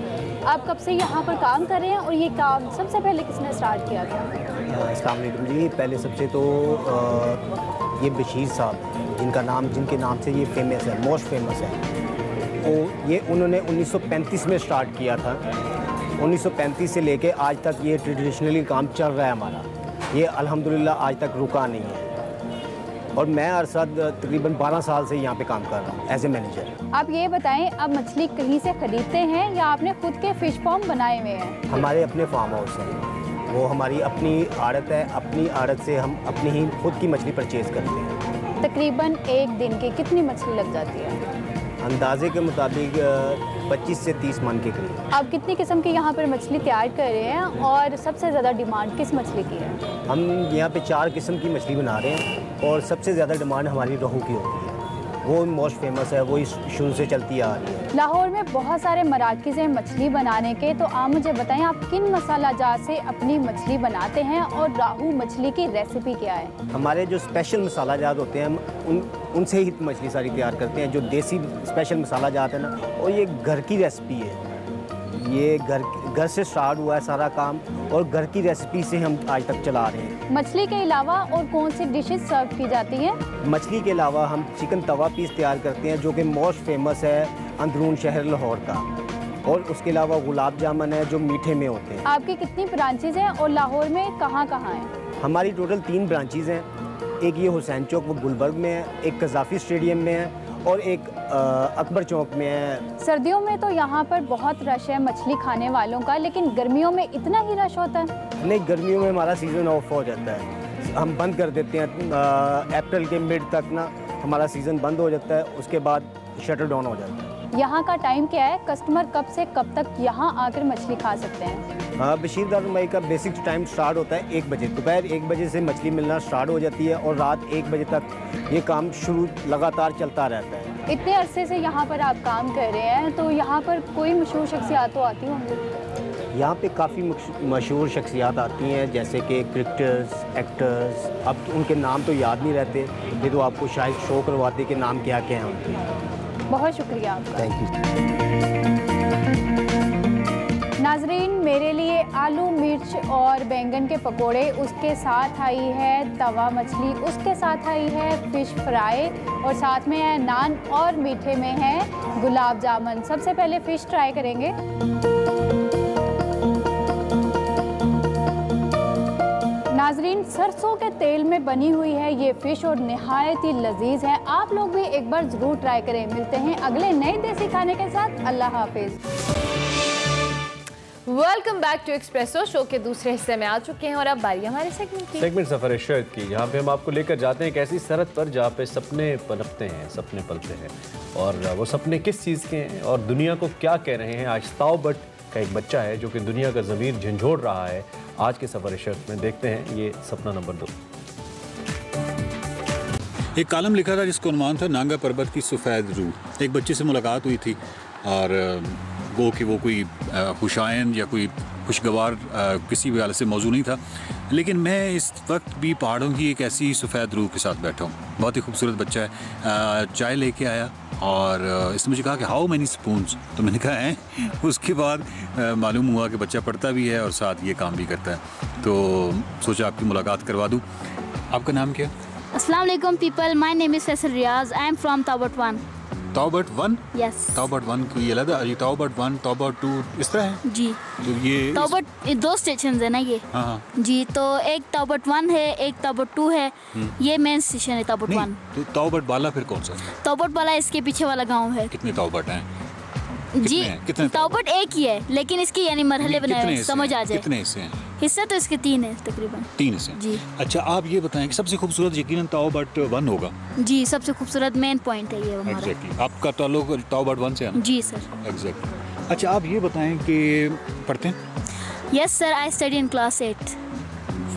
आप कब से यहाँ पर काम कर रहे हैं और ये काम सबसे पहले किसने स्टार्ट किया था? अस्सलाम वालेकुम जी। पहले सबसे तो ये बशीर साहब, जिनके नाम से ये फेमस है, मोस्ट फेमस है, तो ये उन्होंने 1935 में स्टार्ट किया था। 1935 से लेके आज तक ये ट्रेडिशनली काम चल रहा है हमारा। ये अल्हम्दुलिल्लाह आज तक रुका नहीं है। और मैं हर साल तकरीबन 12 साल से यहाँ पे काम कर रहा हूँ एज ए मैनेजर। आप ये बताएं, आप मछली कहीं से खरीदते हैं या आपने खुद के फ़िश फार्म बनाए हुए हैं? हमारे अपने फार्म हाउस हैं, वो हमारी अपनी आड़त है। अपनी आड़त से हम अपनी ही खुद की मछली परचेज़ करते हैं। तकरीबन एक दिन की कितनी मछली लग जाती है? अंदाजे के मुताबिक 25 से 30 मन के करीब। आप कितनी किस्म की यहाँ पर मछली तैयार कर रहे हैं और सबसे ज़्यादा डिमांड किस मछली की है? हम यहाँ पे 4 किस्म की मछली बना रहे हैं और सबसे ज़्यादा डिमांड हमारी रोहू की होती है। वो मोस्ट फेमस है, वो शुरू से चलती आ रही है। लाहौर में बहुत सारे मराकज़ हैं मछली बनाने के, तो आप मुझे बताएं आप किन मसाला जात से अपनी मछली बनाते हैं और राहू मछली की रेसिपी क्या है? हमारे जो स्पेशल मसाला जात होते हैं उनसे ही मछली सारी तैयार करते हैं। जो देसी स्पेशल मसाला जात है ना, और ये घर की रेसिपी है। ये घर से स्टार्ट हुआ है सारा काम और घर की रेसिपी से हम आज तक चला रहे हैं। मछली के अलावा और कौन सी डिशेस सर्व की जाती हैं? मछली के अलावा हम चिकन तवा पीस तैयार करते हैं, जो कि मोस्ट फेमस है अंदरून शहर लाहौर का। और उसके अलावा गुलाब जामुन है जो मीठे में होते हैं। आपकी कितनी ब्रांचेज हैं और लाहौर में कहाँ कहाँ हैं? हमारी टोटल 3 ब्रांचेज हैं। एक ये हुसैन चौक वो गुलबर्ग में है, एक कज़ाफ़ी स्टेडियम में है और एक अकबर चौक में है। सर्दियों में तो यहाँ पर बहुत रश है मछली खाने वालों का, लेकिन गर्मियों में इतना ही रश होता है? नहीं, गर्मियों में हमारा सीज़न ऑफ हो जाता है। हम बंद कर देते हैं अप्रैल के मिड तक ना हमारा सीज़न बंद हो जाता है, उसके बाद शटर डाउन हो जाता है। यहाँ का टाइम क्या है? कस्टमर कब से कब तक यहाँ आकर मछली खा सकते हैं? हाँ, बशीर दार मई का बेसिक टाइम स्टार्ट होता है 1 बजे। दोपहर 1 बजे से मछली मिलना स्टार्ट हो जाती है और रात 1 बजे तक ये काम शुरू लगातार चलता रहता है। इतने अरसे से यहाँ पर आप काम कर रहे हैं, तो यहाँ पर कोई मशहूर शख्सियात तो आती होंगी? यहाँ पे काफ़ी मशहूर शख्सियात आती हैं, जैसे कि क्रिकेटर्स, एक्टर्स। अब उनके नाम तो याद नहीं रहते, ये तो आपको शायद शो करवाते कि नाम क्या क्या हैं उनके। बहुत शुक्रिया आपका। Thank you. नाजरीन, मेरे लिए आलू मिर्च और बैंगन के पकोड़े, उसके साथ आई है तवा मछली, उसके साथ आई है फ़िश फ्राई और साथ में है नान और मीठे में है गुलाब जामुन। सबसे पहले फ़िश ट्राई करेंगे। नाजरीन, सरसों के तेल में बनी हुई है ये फ़िश और नहायत ही लजीज है। आप लोग भी एक बार ज़रूर ट्राई करें। मिलते हैं अगले नए देसी खाने के साथ। अल्लाह हाफिज़। Welcome back to Expresso. Show के दूसरे हिस्से में आ चुके हैं और अब बारी हमारे सेगमेंट सफर शर्त की, जहाँ पे हम आपको लेकर जाते हैं एक ऐसी सरहद पर जहाँ पे सपने पनपते हैं, सपने पलते हैं। और वो सपने किस चीज़ के हैं और दुनिया को क्या कह रहे हैं। आज ताऊ बट का एक बच्चा है जो कि दुनिया का ज़मीर झंझोड़ रहा है। आज के सफर शर्त में देखते हैं ये सपना नंबर 2। एक कॉलम लिखा था जिसका उन्वान था नांगा पर्वत की सफ़ेद रूह। एक बच्चे से मुलाकात हुई थी और वो कि वो कोई खुशाइन या कोई खुशगवार किसी भी हालत से मौजू नहीं था, लेकिन मैं इस वक्त भी पहाड़ों की एक ऐसी सफ़ेद रूह के साथ बैठा हूँ। बहुत ही खूबसूरत बच्चा है, चाय लेके आया और इसने मुझे कहा कि हाउ मैनी स्पून्स, तो मैंने कहा है। उसके बाद मालूम हुआ कि बच्चा पढ़ता भी है और साथ ये काम भी करता है, तो सोचा आपकी मुलाकात करवा दूँ। आपका नाम क्या है? अस्सलाम वालेकुम people, my name is Faisal Riaz, I am from ताबट 1। ताबट 1? यस। ताबट 1 की ये लगा, ये ताबट 1, ताबट 2 इस तरह है जी। तो ये ताबट 2 स्टेशन है ना ये। हाँ जी, तो एक ताबट 1 है, एक ताबट 2 है, ये मेन स्टेशन है ताबट 1। तो ताबट बाला फिर कौन सा? ताबट बाला इसके पीछे वाला गांव है। कितने ताबट हैं? जी, ताबट एक ही है, लेकिन इसकी यानी मरहले बनाए समझ आ जाए। कितने हिस्से हैं? हिस्से तो इसके 3 है तकरीबन। 3 हिस्से जी। अच्छा, आप ये बताएं कि सबसे खूबसूरत यकीनन ताबट 1 होगा। जी, सबसे खूबसूरत मेन पॉइंट है ये हमारा। एग्जैक्टली। आपका ताल्लुक ताबट 1 से है? जी सर। एग्जैक्टली। अच्छा, आप ये बताएं कि पढ़ते हैं? Yes sir, I study in class 8।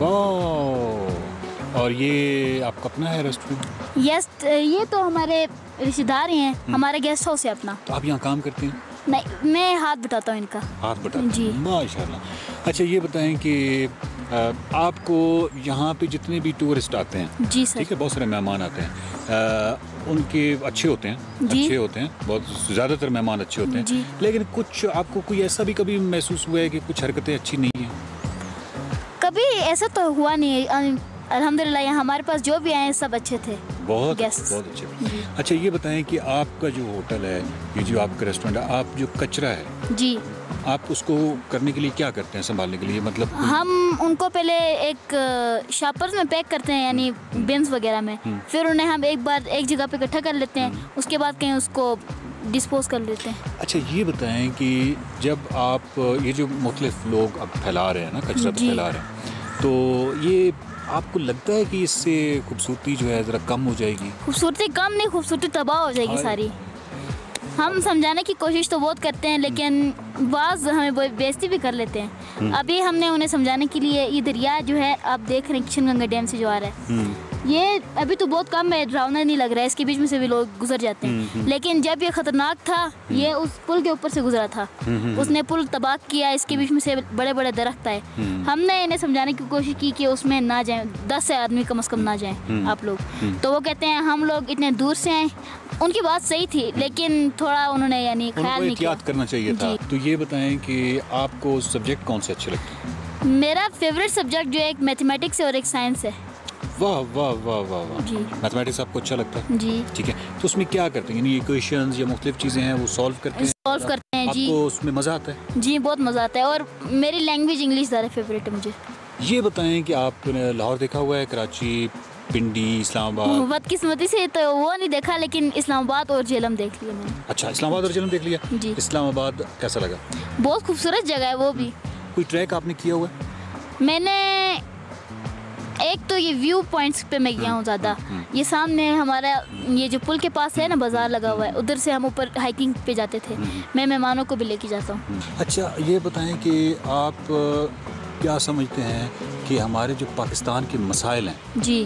वाह, और ये आपका अपना है रेस्टोरेंट? यस, ये तो हमारे रिश्तेदार ही हैं, हमारे गेस्ट हाउस है अपना। तो आप यहाँ काम करते हैं? नहीं, मैं हाथ बटाता हूँ इनका। हाथ बटाता जी। माशाल्लाह। अच्छा, ये बताएं कि आपको यहाँ पे जितने भी टूरिस्ट आते हैं, जी सर, ठीक है, बहुत सारे मेहमान आते हैं, उनके अच्छे होते हैं, अच्छे होते हैं, बहुत ज़्यादातर मेहमान अच्छे होते हैं, लेकिन कुछ आपको कोई ऐसा भी कभी महसूस हुआ है कि कुछ हरकतें अच्छी नहीं हैं? कभी ऐसा तो हुआ नहीं है, अल्हम्दुलिल्लाह। यहाँ हमारे पास जो भी आए सब अच्छे थे, बहुत गेस्ट। बहुत अच्छे। अच्छा, ये बताएं कि आपका जो होटल है, ये जो आपका रेस्टोरेंट है, आप जो कचरा है जी, आप उसको करने के लिए क्या करते हैं, संभालने के लिए? मतलब हम उनको पहले एक शॉपर्स में पैक करते हैं, यानी बिन्स वगैरह में, फिर उन्हें हम एक बार एक जगह पे इकट्ठा कर लेते हैं, उसके बाद कहीं उसको डिस्पोज कर लेते हैं। अच्छा, ये बताएं कि जब आप ये जो मुख्तलिफ लोग अब फैला रहे हैं ना, कचरा फैला रहे हैं, तो ये आपको लगता है कि इससे खूबसूरती जो है ज़रा कम हो जाएगी? खूबसूरती कम नहीं, खूबसूरती तबाह हो जाएगी सारी। हम समझाने की कोशिश तो बहुत करते हैं, लेकिन बाज़ हमें बेइज्जती भी कर लेते हैं। अभी हमने उन्हें समझाने के लिए, ये दरिया जो है आप देख रहे हैं किशनगंगा डैम से जो आ रहा है, ये अभी तो बहुत कम है, डरावना नहीं लग रहा है, इसके बीच में से भी लोग गुजर जाते हैं, लेकिन जब ये खतरनाक था, ये उस पुल के ऊपर से गुजरा था, उसने पुल तबाह किया, इसके बीच में से बड़े बड़े दरख्त आए। हमने इन्हें समझाने की कोशिश की कि उसमें ना जाएं, 10 से आदमी कम से कम ना जाएं आप लोग। तो वो कहते हैं हम लोग इतने दूर से आए। उनकी बात सही थी, लेकिन थोड़ा उन्होंने यानी ख्याल नहीं किया। करना चाहिए था। तो ये बताएं कि आपको सब्जेक्ट कौन से अच्छे लगते हैं? मेरा फेवरेट सब्जेक्ट जो है एक मैथमेटिक्स है और एक साइंस है। वाह वाह वाह वाह वाह। जी। मैथमेटिक्स आपको अच्छा लगता है? जी। ठीक है, तो उसमें क्या करते हैं, यानी इक्वेशंस या मुख्तलिफ चीज़ें हैं वो सॉल्व करते हैं? सॉल्व करते हैं जी। आपको उसमें मज़ा आता है? जी, बहुत मज़ा आता है, और मेरी लैंग्वेज इंग्लिश ज़्यादा फेवरेट है मुझे। ये बताएं कि आपने लाहौर देखा हुआ है, कराची, पिंडी, इस्लामाबाद? बदकिस्मती से तो वो नहीं देखा, लेकिन इस्लामाबाद और झेलम देख लिया मैंने। अच्छा, इस्लामाबाद और झेलम देख लिया? जी। इस्लामाबाद कैसा लगा? बहुत खूबसूरत जगह है वो भी। कोई ट्रैक आपने किया हुआ है? मैंने एक तो ये व्यू पॉइंट्स पे मैं गया हूँ ज़्यादा। ये सामने हमारा ये जो पुल के पास है ना, बाजार लगा हुआ है, उधर से हम ऊपर हाइकिंग पे जाते थे। मैं मेहमानों को भी लेके जाता हूँ। अच्छा, ये बताएं कि आप क्या समझते हैं कि हमारे जो पाकिस्तान के मसाइल हैं जी,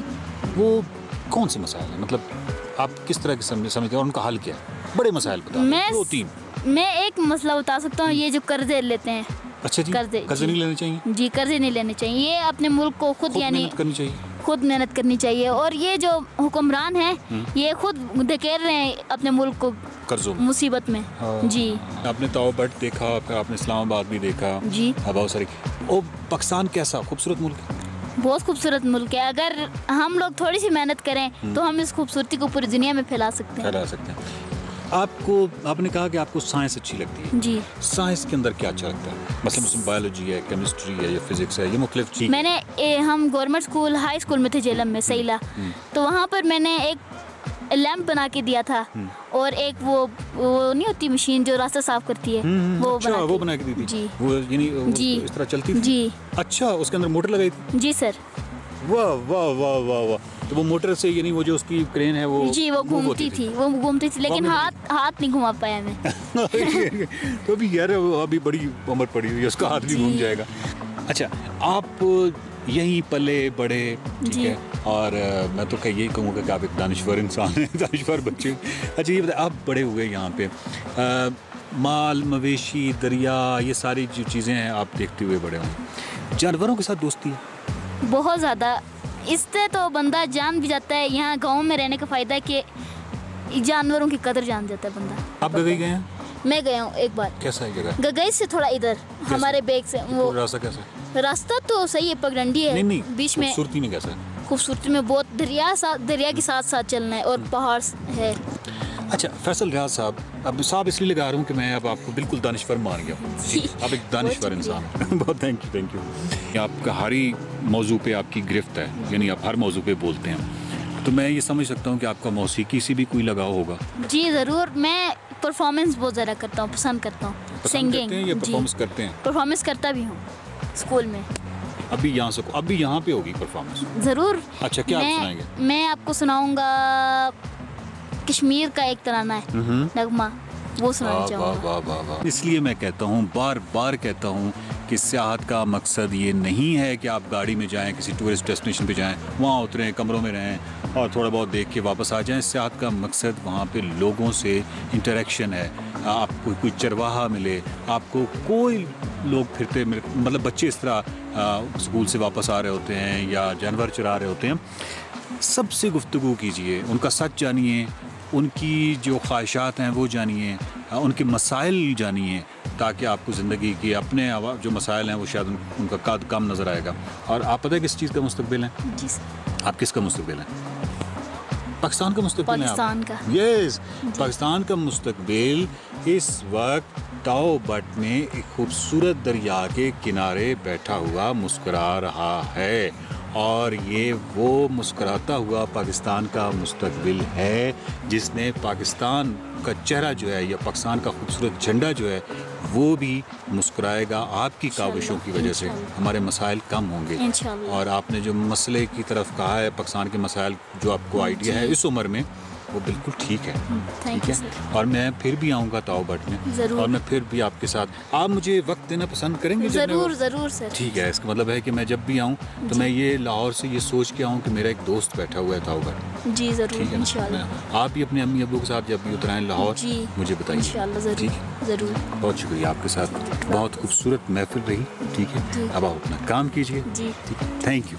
वो कौन से मसाइल हैं? मतलब आप किस तरह के समझते हैं और उनका हल क्या है? बड़े मसाइल बताओ, 2-3। मैं एक मसला बता सकता हूँ, ये जो कर्जे लेते हैं। अच्छा जी, कर्जे नहीं लेने चाहिए? जी, कर्जे नहीं लेने चाहिए। ये अपने मुल्क को खुद यानी करनी चाहिए, खुद मेहनत करनी चाहिए। और ये जो हुक्मरान हैं, ये खुद धकेल रहे हैं अपने मुल्क को कर्जों मुसीबत में। जी, आपने ताबट देखा, फिर आपने इस्लामाबाद भी देखा जी, बहुत सारी। और पाकिस्तान कैसा खूबसूरत मुल्क है? बहुत खूबसूरत मुल्क है। अगर हम लोग थोड़ी सी मेहनत करें तो हम इस खूबसूरती को पूरी दुनिया में फैला सकते हैं। आपको, आपने कहा कि आपको साइंस अच्छी लगती है जी। साइंस के अंदर क्या अच्छा लगता है? मतलब उसमें बायोलॉजी है, केमिस्ट्री है या फिजिक्स है, ये मुख्तलिफ चीज़? हम गवर्नमेंट स्कूल, हाई स्कूल में थे झेलम में, सैला, तो वहाँ पर मैंने एक लैंप बना के दिया था, और एक वो नहीं होती मशीन जो रास्ता साफ करती है, वो बना के दी थी जी। वो यानी जी, इस तरह चलती थी? जी। अच्छा, उसके अंदर मोटर लगाई थी? जी सर। वाह वाह वाह वाह वाह। तो वो मोटर से यानी वो जो उसकी क्रेन है वो जी, वो घूमती थी, लेकिन हाथ नहीं घुमा पाया मैं। तो अभी यार अभी बड़ी उम्र पड़ी हुई है, उसका हाथ भी घूम जाएगा। अच्छा, आप यहीं पले बड़े, ठीक है, और मैं तो यही कहूँगा कि आप एक दानिश्वर इंसान हैं, दानिश्वर बच्चे। अच्छा ये बताए, आप बड़े हुए यहाँ पे, माल मवेशी दरिया ये सारी जो चीज़ें हैं आप देखते हुए बड़े हुए, जानवरों के साथ दोस्ती है? बहुत ज़्यादा, इससे तो बंदा जान भी जाता है। यहाँ गांव में रहने का फ़ायदा है कि जानवरों की कदर जान जाता है बंदा। आप गगई गए हैं? मैं गया हूँ एक बार। कैसा है जगह? गगई से थोड़ा इधर हमारे बेग से वो रास्ता कैसा है? रास्ता तो सही है, पगडंडी है। नहीं, बीच में खूबसूरती में कैसा है? खूबसूरती में बहुत दरिया के साथ साथ चलना है और पहाड़ है। अच्छा फैसल रियाज साहब, अब साहब इसलिए लगा रहा हूँ कि मैं अब आपको बिल्कुल दानिश्वर मान गया हूँ, आप एक दानिश्वर इंसान हैं। बहुत थैंक यू। आपका हर ही मौजू पे आपकी गिरफ्त है, यानी आप हर मौजू पे बोलते हैं, तो मैं ये समझ सकता हूँ कि आपका मौसीकी से भी कोई लगाव होगा। जी ज़रूर, मैं परफॉर्मेंस बहुत ज़्यादा करता हूँ, पसंद करता हूँ सिंगिंग। परफॉर्मेंस करते हैं? परफॉर्मेंस करता भी हूँ स्कूल में। अभी यहाँ पे होगी परफॉर्मेंस? ज़रूर। अच्छा क्या आप सुनाएंगे? मैं आपको सुनाऊंगा कश्मीर का एक तराना है, नगमा, वो सुनाना चाहूँगा। इसलिए मैं कहता हूँ, बार बार कहता हूँ कि सियाहत का मकसद ये नहीं है कि आप गाड़ी में जाएं, किसी टूरिस्ट डेस्टिनेशन पे जाएं, वहाँ उतरें, कमरों में रहें और थोड़ा बहुत देख के वापस आ जाएं। सियाहत का मकसद वहाँ पे लोगों से इंटरेक्शन है, आपको कोई चरवाहा मिले, आपको कोई लोग फिरते मतलब बच्चे इस तरह स्कूल से वापस आ रहे होते हैं या जानवर चरा रहे होते हैं, सबसे गुफ्तगू कीजिए, उनका सच जानिए, उनकी जो ख्वाहिशात हैं वो जानिए, उनके मसाइल जानिए, ताकि आपको ज़िंदगी के अपने जो मसाइल हैं वो शायद उनका कद कम नज़र आएगा। और आप पता है किस चीज़ का मुस्तकबिल है? जी सर। आप किसका मुस्तकबिल है? पाकिस्तान का मुस्तकबिल है। पाकिस्तान का। यस, पाकिस्तान का मुस्तकबिल इस वक्त ताओ बट में एक खूबसूरत दरिया के किनारे बैठा हुआ मुस्कुरा रहा है, और ये वो मुस्कुराता हुआ पाकिस्तान का मुस्तकबिल है जिसने पाकिस्तान का चेहरा जो है या पाकिस्तान का खूबसूरत झंडा जो है वो भी मुस्कुराएगा। आपकी काविशों की वजह से हमारे मसाइल कम होंगे, और आपने जो मसले की तरफ कहा है, पाकिस्तान के मसाइल जो आपको आइडिया है इस उम्र में, वो बिल्कुल ठीक है, ठीक है। और मैं फिर भी आऊँगा ताओ बट में, और मैं फिर भी आपके साथ। आप मुझे वक्त देना पसंद करेंगे? ज़रूर ज़रूर सर। ठीक है, इसका मतलब है कि मैं जब भी आऊँ तो मैं ये लाहौर से ये सोच के आऊँ कि मेरा एक दोस्त बैठा हुआ है ताओ बट। जी ज़रूर, इंशाल्लाह। आप भी अपने अम्मी अब्बू के साथ जब भी उतराएं लाहौर, मुझे बताइए। इंशाल्लाह ज़रूर, ठीक है, ज़रूर। बहुत शुक्रिया, आपके साथ बहुत खूबसूरत महफिल रही, ठीक है। अब आप अपना काम कीजिए, ठीक है, thank you.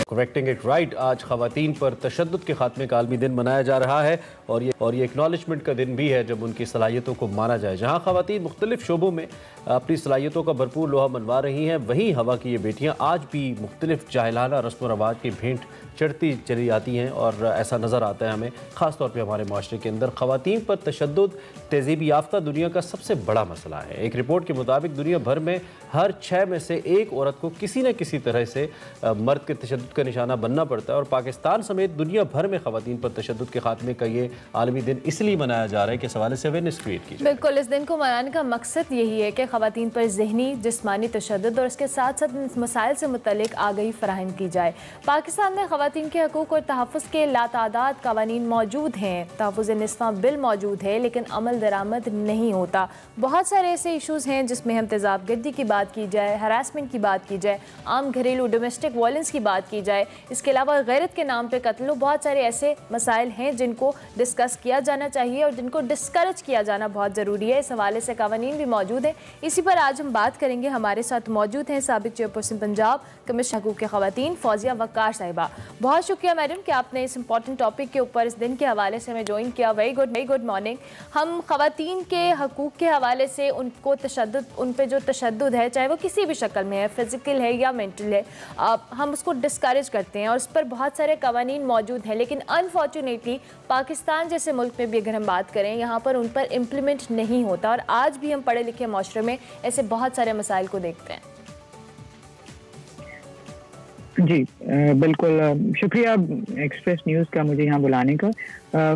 Correcting it right, आज ख़वातीन पर तशद्दुद के खात्मे का आलमी दिन मनाया जा रहा है, और ये एक्नॉलेजमेंट का दिन भी है जब उनकी सलाहियतों को माना जाए। जहाँ ख़वातीन मुख्तलिफ शोबों में अपनी सलाहियतों का भरपूर लोहा मनवा रही हैं, वहीं हवा की ये बेटियाँ आज भी मुख्तलिफ जाहिलाना रस्म व रवाज की भेंट चढ़ती चली आती हैं, और ऐसा नज़र आता है हमें ख़ास तौर पे हमारे माशरे के अंदर ख़वातीन पर तशद्दुद तहज़ीब याफ्ता दुनिया का सबसे बड़ा मसला है। एक रिपोर्ट के मुताबिक दुनिया भर में हर 6 में से एक औरत को किसी न किसी तरह से मर्द के तशद्दुद का निशाना बनना पड़ता है, और पाकिस्तान समेत दुनिया भर में ख़वातीन पर तशद्दुद के खात्मे का ये आलमी दिन इसलिए मनाया जा रहा है कि इस हवाले से अवेयरनेस क्रिएट की जाए। बिल्कुल, इस दिन को मनाने का मकसद यही है कि ख़वातीन पर ज़हनी जिस्मानी तशद्दुद और इसके साथ साथ इन मसाइल से मुतल्लिक आगाही फराहम की जाए। पाकिस्तान में ख़वातीन के हकूक़ और तहफ़्फ़ुज़ के लातादाद क़वानीन मौजूद हैं, तहफ़्फ़ुज़ निस्वां बिल मौजूद है, लेकिन अमल दरामद नहीं होता। बहुत सारे ऐसे इशूज़ हैं जिसमें हम तेज़ाबगर्दी की बात की जाए, हरासमेंट की बात की जाए, आम घरेलू डोमेस्टिक वायलेंस की बात की जाए, इसके अलावा गैरत के नाम पे कत्ल, बहुत सारे ऐसे मसाइल हैं जिनको डिस्कस किया जाना चाहिए और जिनको डिस्करेज किया जाना बहुत ज़रूरी है। इस हवाले से क़वानीन भी मौजूद हैं, इसी पर आज हम बात करेंगे। हमारे साथ मौजूद हैं साबिक चेयरपर्सन पंजाब कमीशन हकूक़ के ख़वातीन फौजिया वक़ार साहिबा। बहुत शुक्रिया मैडम कि आपने इस इंपॉर्टेंट टॉपिक के ऊपर इस दिन के हवाले से हमें ज्वाइन किया। Very good morning. हम ख़वातीन के हकूक़ के हवाले से उनको तशद्दुद, उन पर जो तशद्दुद है, चाहे वो किसी भी शक्ल में है, फिज़िकल है या मेंटल है, हम उसको डिस्करेज करते हैं और उस पर बहुत सारे क़वानीन मौजूद हैं, लेकिन अनफॉर्चुनेटली पाकिस्तान जैसे मुल्क में भी अगर हम बात करें, यहाँ पर उन पर इम्प्लीमेंट नहीं होता, और आज भी हम पढ़े लिखे माशरे में ऐसे बहुत सारे मसाइल को देखते हैं। जी बिल्कुल, शुक्रिया एक्सप्रेस न्यूज़ का मुझे यहाँ बुलाने का।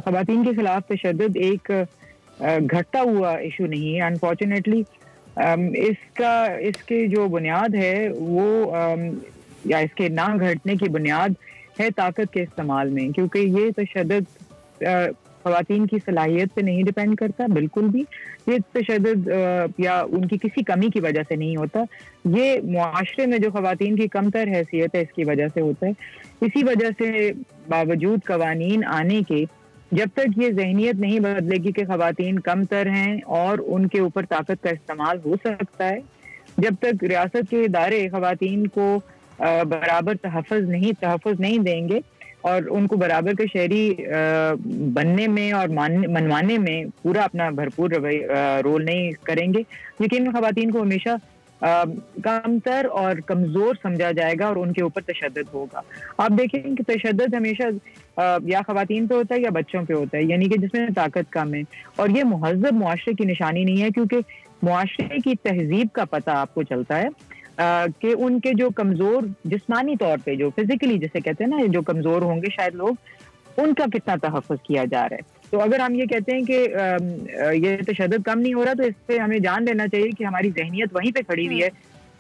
ख़वातीन के खिलाफ तशद्दुद एक घटता हुआ इशू नहीं है, अनफॉर्चुनेटली इसके जो बुनियाद है वो या इसके ना घटने की बुनियाद है ताकत के इस्तेमाल में, क्योंकि ये तशद्दुद ख़वातीन की सलाहियत पे नहीं डिपेंड करता बिल्कुल भी। ये तशद्दुद या उनकी किसी कमी की वजह से नहीं होता, ये मुआशरे में जो ख़वातीन की कमतर हैसियत है इसकी वजह से होता है। इसी वजह से बावजूद कवानीन आने के, जब तक ये जहनियत नहीं बदलेगी कि ख़वातीन कमतर हैं और उनके ऊपर ताकत का इस्तेमाल हो सकता है, जब तक रियासत के इदारे ख़वातीन को बराबर तहफ़्फ़ुज़ नहीं देंगे और उनको बराबर के शहरी बनने में और मनवाने में पूरा अपना भरपूर रोल नहीं करेंगे, यकीन ख़वातीन को हमेशा कमतर और कमज़ोर समझा जाएगा और उनके ऊपर तशद्दुद होगा। आप देखें कि तशद्दुद हमेशा या ख़वातीन पे होता है या बच्चों पे होता है, यानी कि जिसमें ताकत कम है, और ये मुहज़्ज़ब मुआशरे की निशानी नहीं है, क्योंकि मुआशरे की तहज़ीब का पता आपको चलता है कि उनके जो कमज़ोर जिस्मानी तौर पे, जो फिजिकली जिसे कहते हैं ना, जो कमज़ोर होंगे शायद लोग, उनका कितना तहफ़्फ़ुज़ किया जा रहा है। तो अगर हम ये कहते हैं कि ये तशद्दुद कम नहीं हो रहा, तो इससे हमें जान लेना चाहिए कि हमारी जहनियत वहीं पे खड़ी हुई है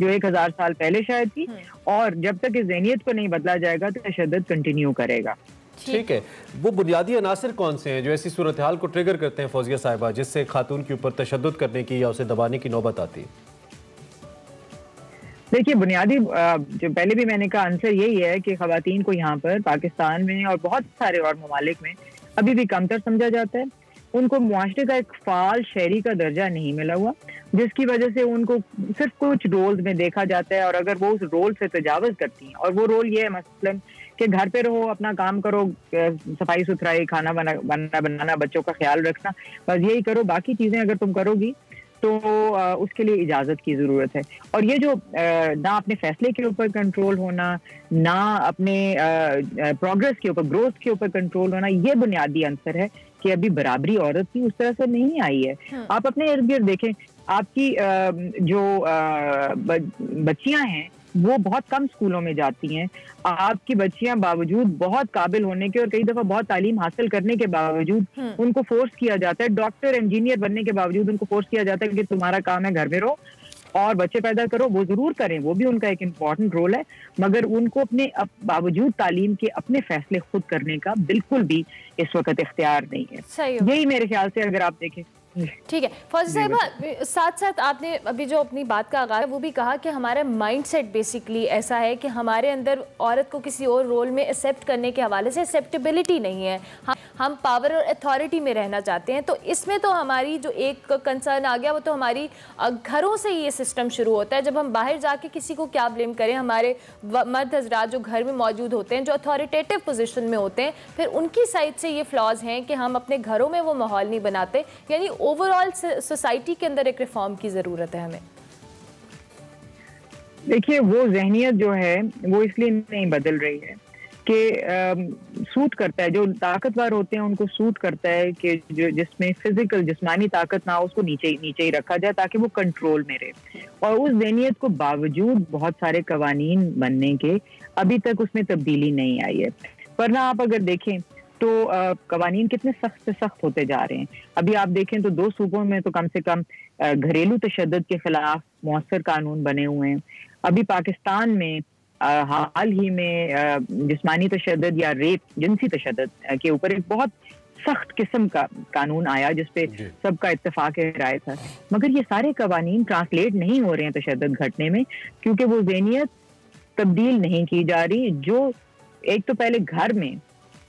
जो 1000 साल पहले शायद थी, और जब तक इस जहनियत को नहीं बदला जाएगा तो तशद्दुद कंटिन्यू करेगा। ठीक है, वो बुनियादी अनासर कौन से हैं जो ऐसी सूरत हाल को ट्रिगर करते हैं फौजिया साहिबा, जिससे खातून के ऊपर तशद्दुद करने की या उसे दबाने की नौबत आती है? देखिए, बुनियादी जो पहले भी मैंने कहा आंसर यही है कि ख़वातीन को यहाँ पर पाकिस्तान में और बहुत सारे और ममालिक में अभी भी कमतर समझा जाता है। उनको मुआशरे का एक फ़ाल शहरी का दर्जा नहीं मिला हुआ, जिसकी वजह से उनको सिर्फ कुछ रोल्स में देखा जाता है, और अगर वो उस रोल से तजावज़ करती हैं, और वो रोल ये है मसलन कि घर पे रहो, अपना काम करो, सफाई सुथराई, खाना बनाना, बच्चों का ख्याल रखना, बस यही करो, बाकी चीज़ें अगर तुम करोगी तो उसके लिए इजाज़त की ज़रूरत है। और ये जो ना अपने फैसले के ऊपर कंट्रोल होना, ना अपने प्रोग्रेस के ऊपर, ग्रोथ के ऊपर कंट्रोल होना, ये बुनियादी आंसर है कि अभी बराबरी औरत की उस तरह से नहीं आई है। आप अपने इर्द गिर्द देखें, आपकी जो बच्चियां हैं वो बहुत कम स्कूलों में जाती हैं। आपकी बच्चियां बावजूद बहुत काबिल होने के और कई दफा बहुत तालीम हासिल करने के बावजूद उनको फोर्स किया जाता है, डॉक्टर इंजीनियर बनने के बावजूद उनको फोर्स किया जाता है कि तुम्हारा काम है घर में रहो और बच्चे पैदा करो। वो जरूर करें, वो भी उनका एक इम्पॉर्टेंट रोल है, मगर उनको अपने बावजूद तालीम के अपने फैसले खुद करने का बिल्कुल भी इस वक्त इख्तियार नहीं है। यही मेरे ख्याल से अगर आप देखें। ठीक है फौजिया साहिबा, साथ साथ आपने अभी जो अपनी बात का आगाज़ वो भी कहा कि हमारा माइंडसेट बेसिकली ऐसा है कि हमारे अंदर औरत को किसी और रोल में एक्सेप्ट करने के हवाले से एक्सेप्टेबिलिटी नहीं है, हम पावर और अथॉरिटी में रहना चाहते हैं। तो इसमें तो हमारी जो एक कंसर्न आ गया वो तो हमारी घरों से ही ये सिस्टम शुरू होता है। जब हम बाहर जाके किसी को क्या ब्लेम करें, हमारे मर्द हजरात जो घर में मौजूद होते हैं, जो अथॉरिटेटिव पोजीशन में होते हैं, फिर उनकी साइड से ये फ्लॉज हैं कि हम अपने घरों में वो माहौल नहीं बनाते। यानी ओवरऑल सोसाइटी के अंदर एक रिफॉर्म की ज़रूरत है हमें। देखिए, वो जहनियत जो है वो इसलिए नहीं बदल रही है कि सूट करता है, जो ताकतवर होते हैं उनको सूट करता है कि जो जिसमें फिजिकल जिस्मानी ताकत ना हो उसको नीचे ही रखा जाए ताकि वो कंट्रोल में रहे। और उस जहनियत को बावजूद बहुत सारे कवानीन बनने के अभी तक उसमें तब्दीली नहीं आई है। वरना आप अगर देखें तो कवानीन कितने सख्त से सख्त होते जा रहे हैं। अभी आप देखें तो 2 सूबों में तो कम से कम घरेलू तशद्दुद के खिलाफ मौसर कानून बने हुए हैं। अभी पाकिस्तान में हाल ही में जिस्मानी तशद्दुद या रेप, जिनसी तशद्दुद के ऊपर एक बहुत सख्त किस्म का कानून आया जिसपे सबका इत्तेफाक राय था। मगर ये सारे कवानीन ट्रांसलेट नहीं हो रहे हैं तशद्दुद घटने में, क्योंकि वो ज़हनियत तब्दील नहीं की जा रही। जो एक तो पहले घर में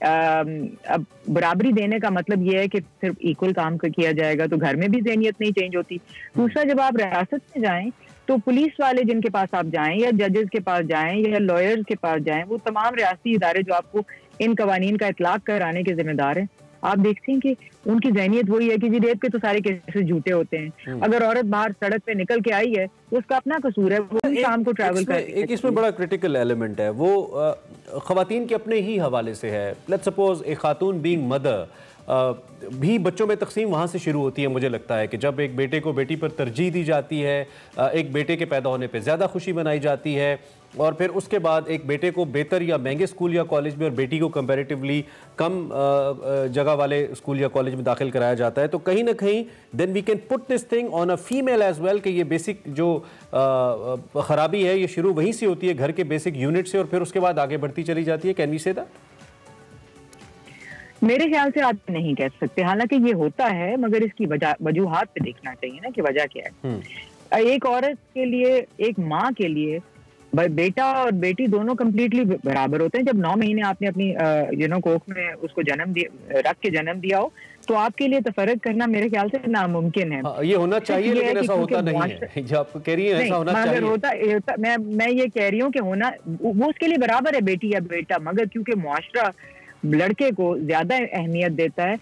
अब बराबरी देने का मतलब ये है कि सिर्फ इक्वल काम किया जाएगा, तो घर में भी ज़हनियत नहीं चेंज होती। दूसरा, जब आप रियासत में जाएं तो पुलिस वाले जिनके पास आप जाएं या जजेस के पास जाएं या लॉयर्स के पास जाएं, वो तमाम रियासती इदारे जो आपको इन कवानीन का इतलाक कराने के जिम्मेदार हैं, आप देखते हैं कि उनकी ज़हनियत वही है कि जी रेप के तो सारे केसेस झूठे होते हैं। अगर औरत बाहर सड़क पे निकल के आई है तो उसका अपना कसूर है, वो शाम को ट्रैवल कर। एक इसमें बड़ा क्रिटिकल एलिमेंट है, वो ख़वातीन के अपने ही हवाले से है। लेट्स सपोज एक खातून बीइंग मदर भी बच्चों में तकसीम वहाँ से शुरू होती है। मुझे लगता है कि जब एक बेटे को बेटी पर तरजीह दी जाती है, एक बेटे के पैदा होने पे ज़्यादा खुशी मनाई जाती है, और फिर उसके बाद एक बेटे को बेहतर या महंगे स्कूल या कॉलेज में और बेटी को कंपैरेटिवली कम जगह वाले स्कूल या कॉलेज में दाखिल कराया जाता है, तो कहीं ना कहीं then we can put this thing on a female as well कि ये बेसिक जो ख़राबी है ये शुरू वहीं से होती है, घर के बेसिक यूनिट से, और फिर उसके बाद आगे बढ़ती चली जाती है। Can we say that? मेरे ख्याल से आप नहीं कह सकते, हालांकि ये होता है, मगर इसकी वजूहात पे देखना चाहिए ना कि वजह क्या है। एक औरत के लिए, एक माँ के लिए बेटा और बेटी दोनों कंप्लीटली बराबर होते हैं। जब 9 महीने आपने अपनी कोख में उसको रख के जन्म दिया हो, तो आपके लिए तफरक करना मेरे ख्याल से नामुमकिन है। ये होना चाहिए, लेकिन ऐसा होता नहीं है। जो आप कह रही हैं ऐसा होना चाहिए। होता मैं ये कह रही हूँ कि होना वो उसके लिए बराबर है, बेटी या बेटा, मगर क्योंकि मुआशरा लड़के को ज्यादा अहमियत देता है,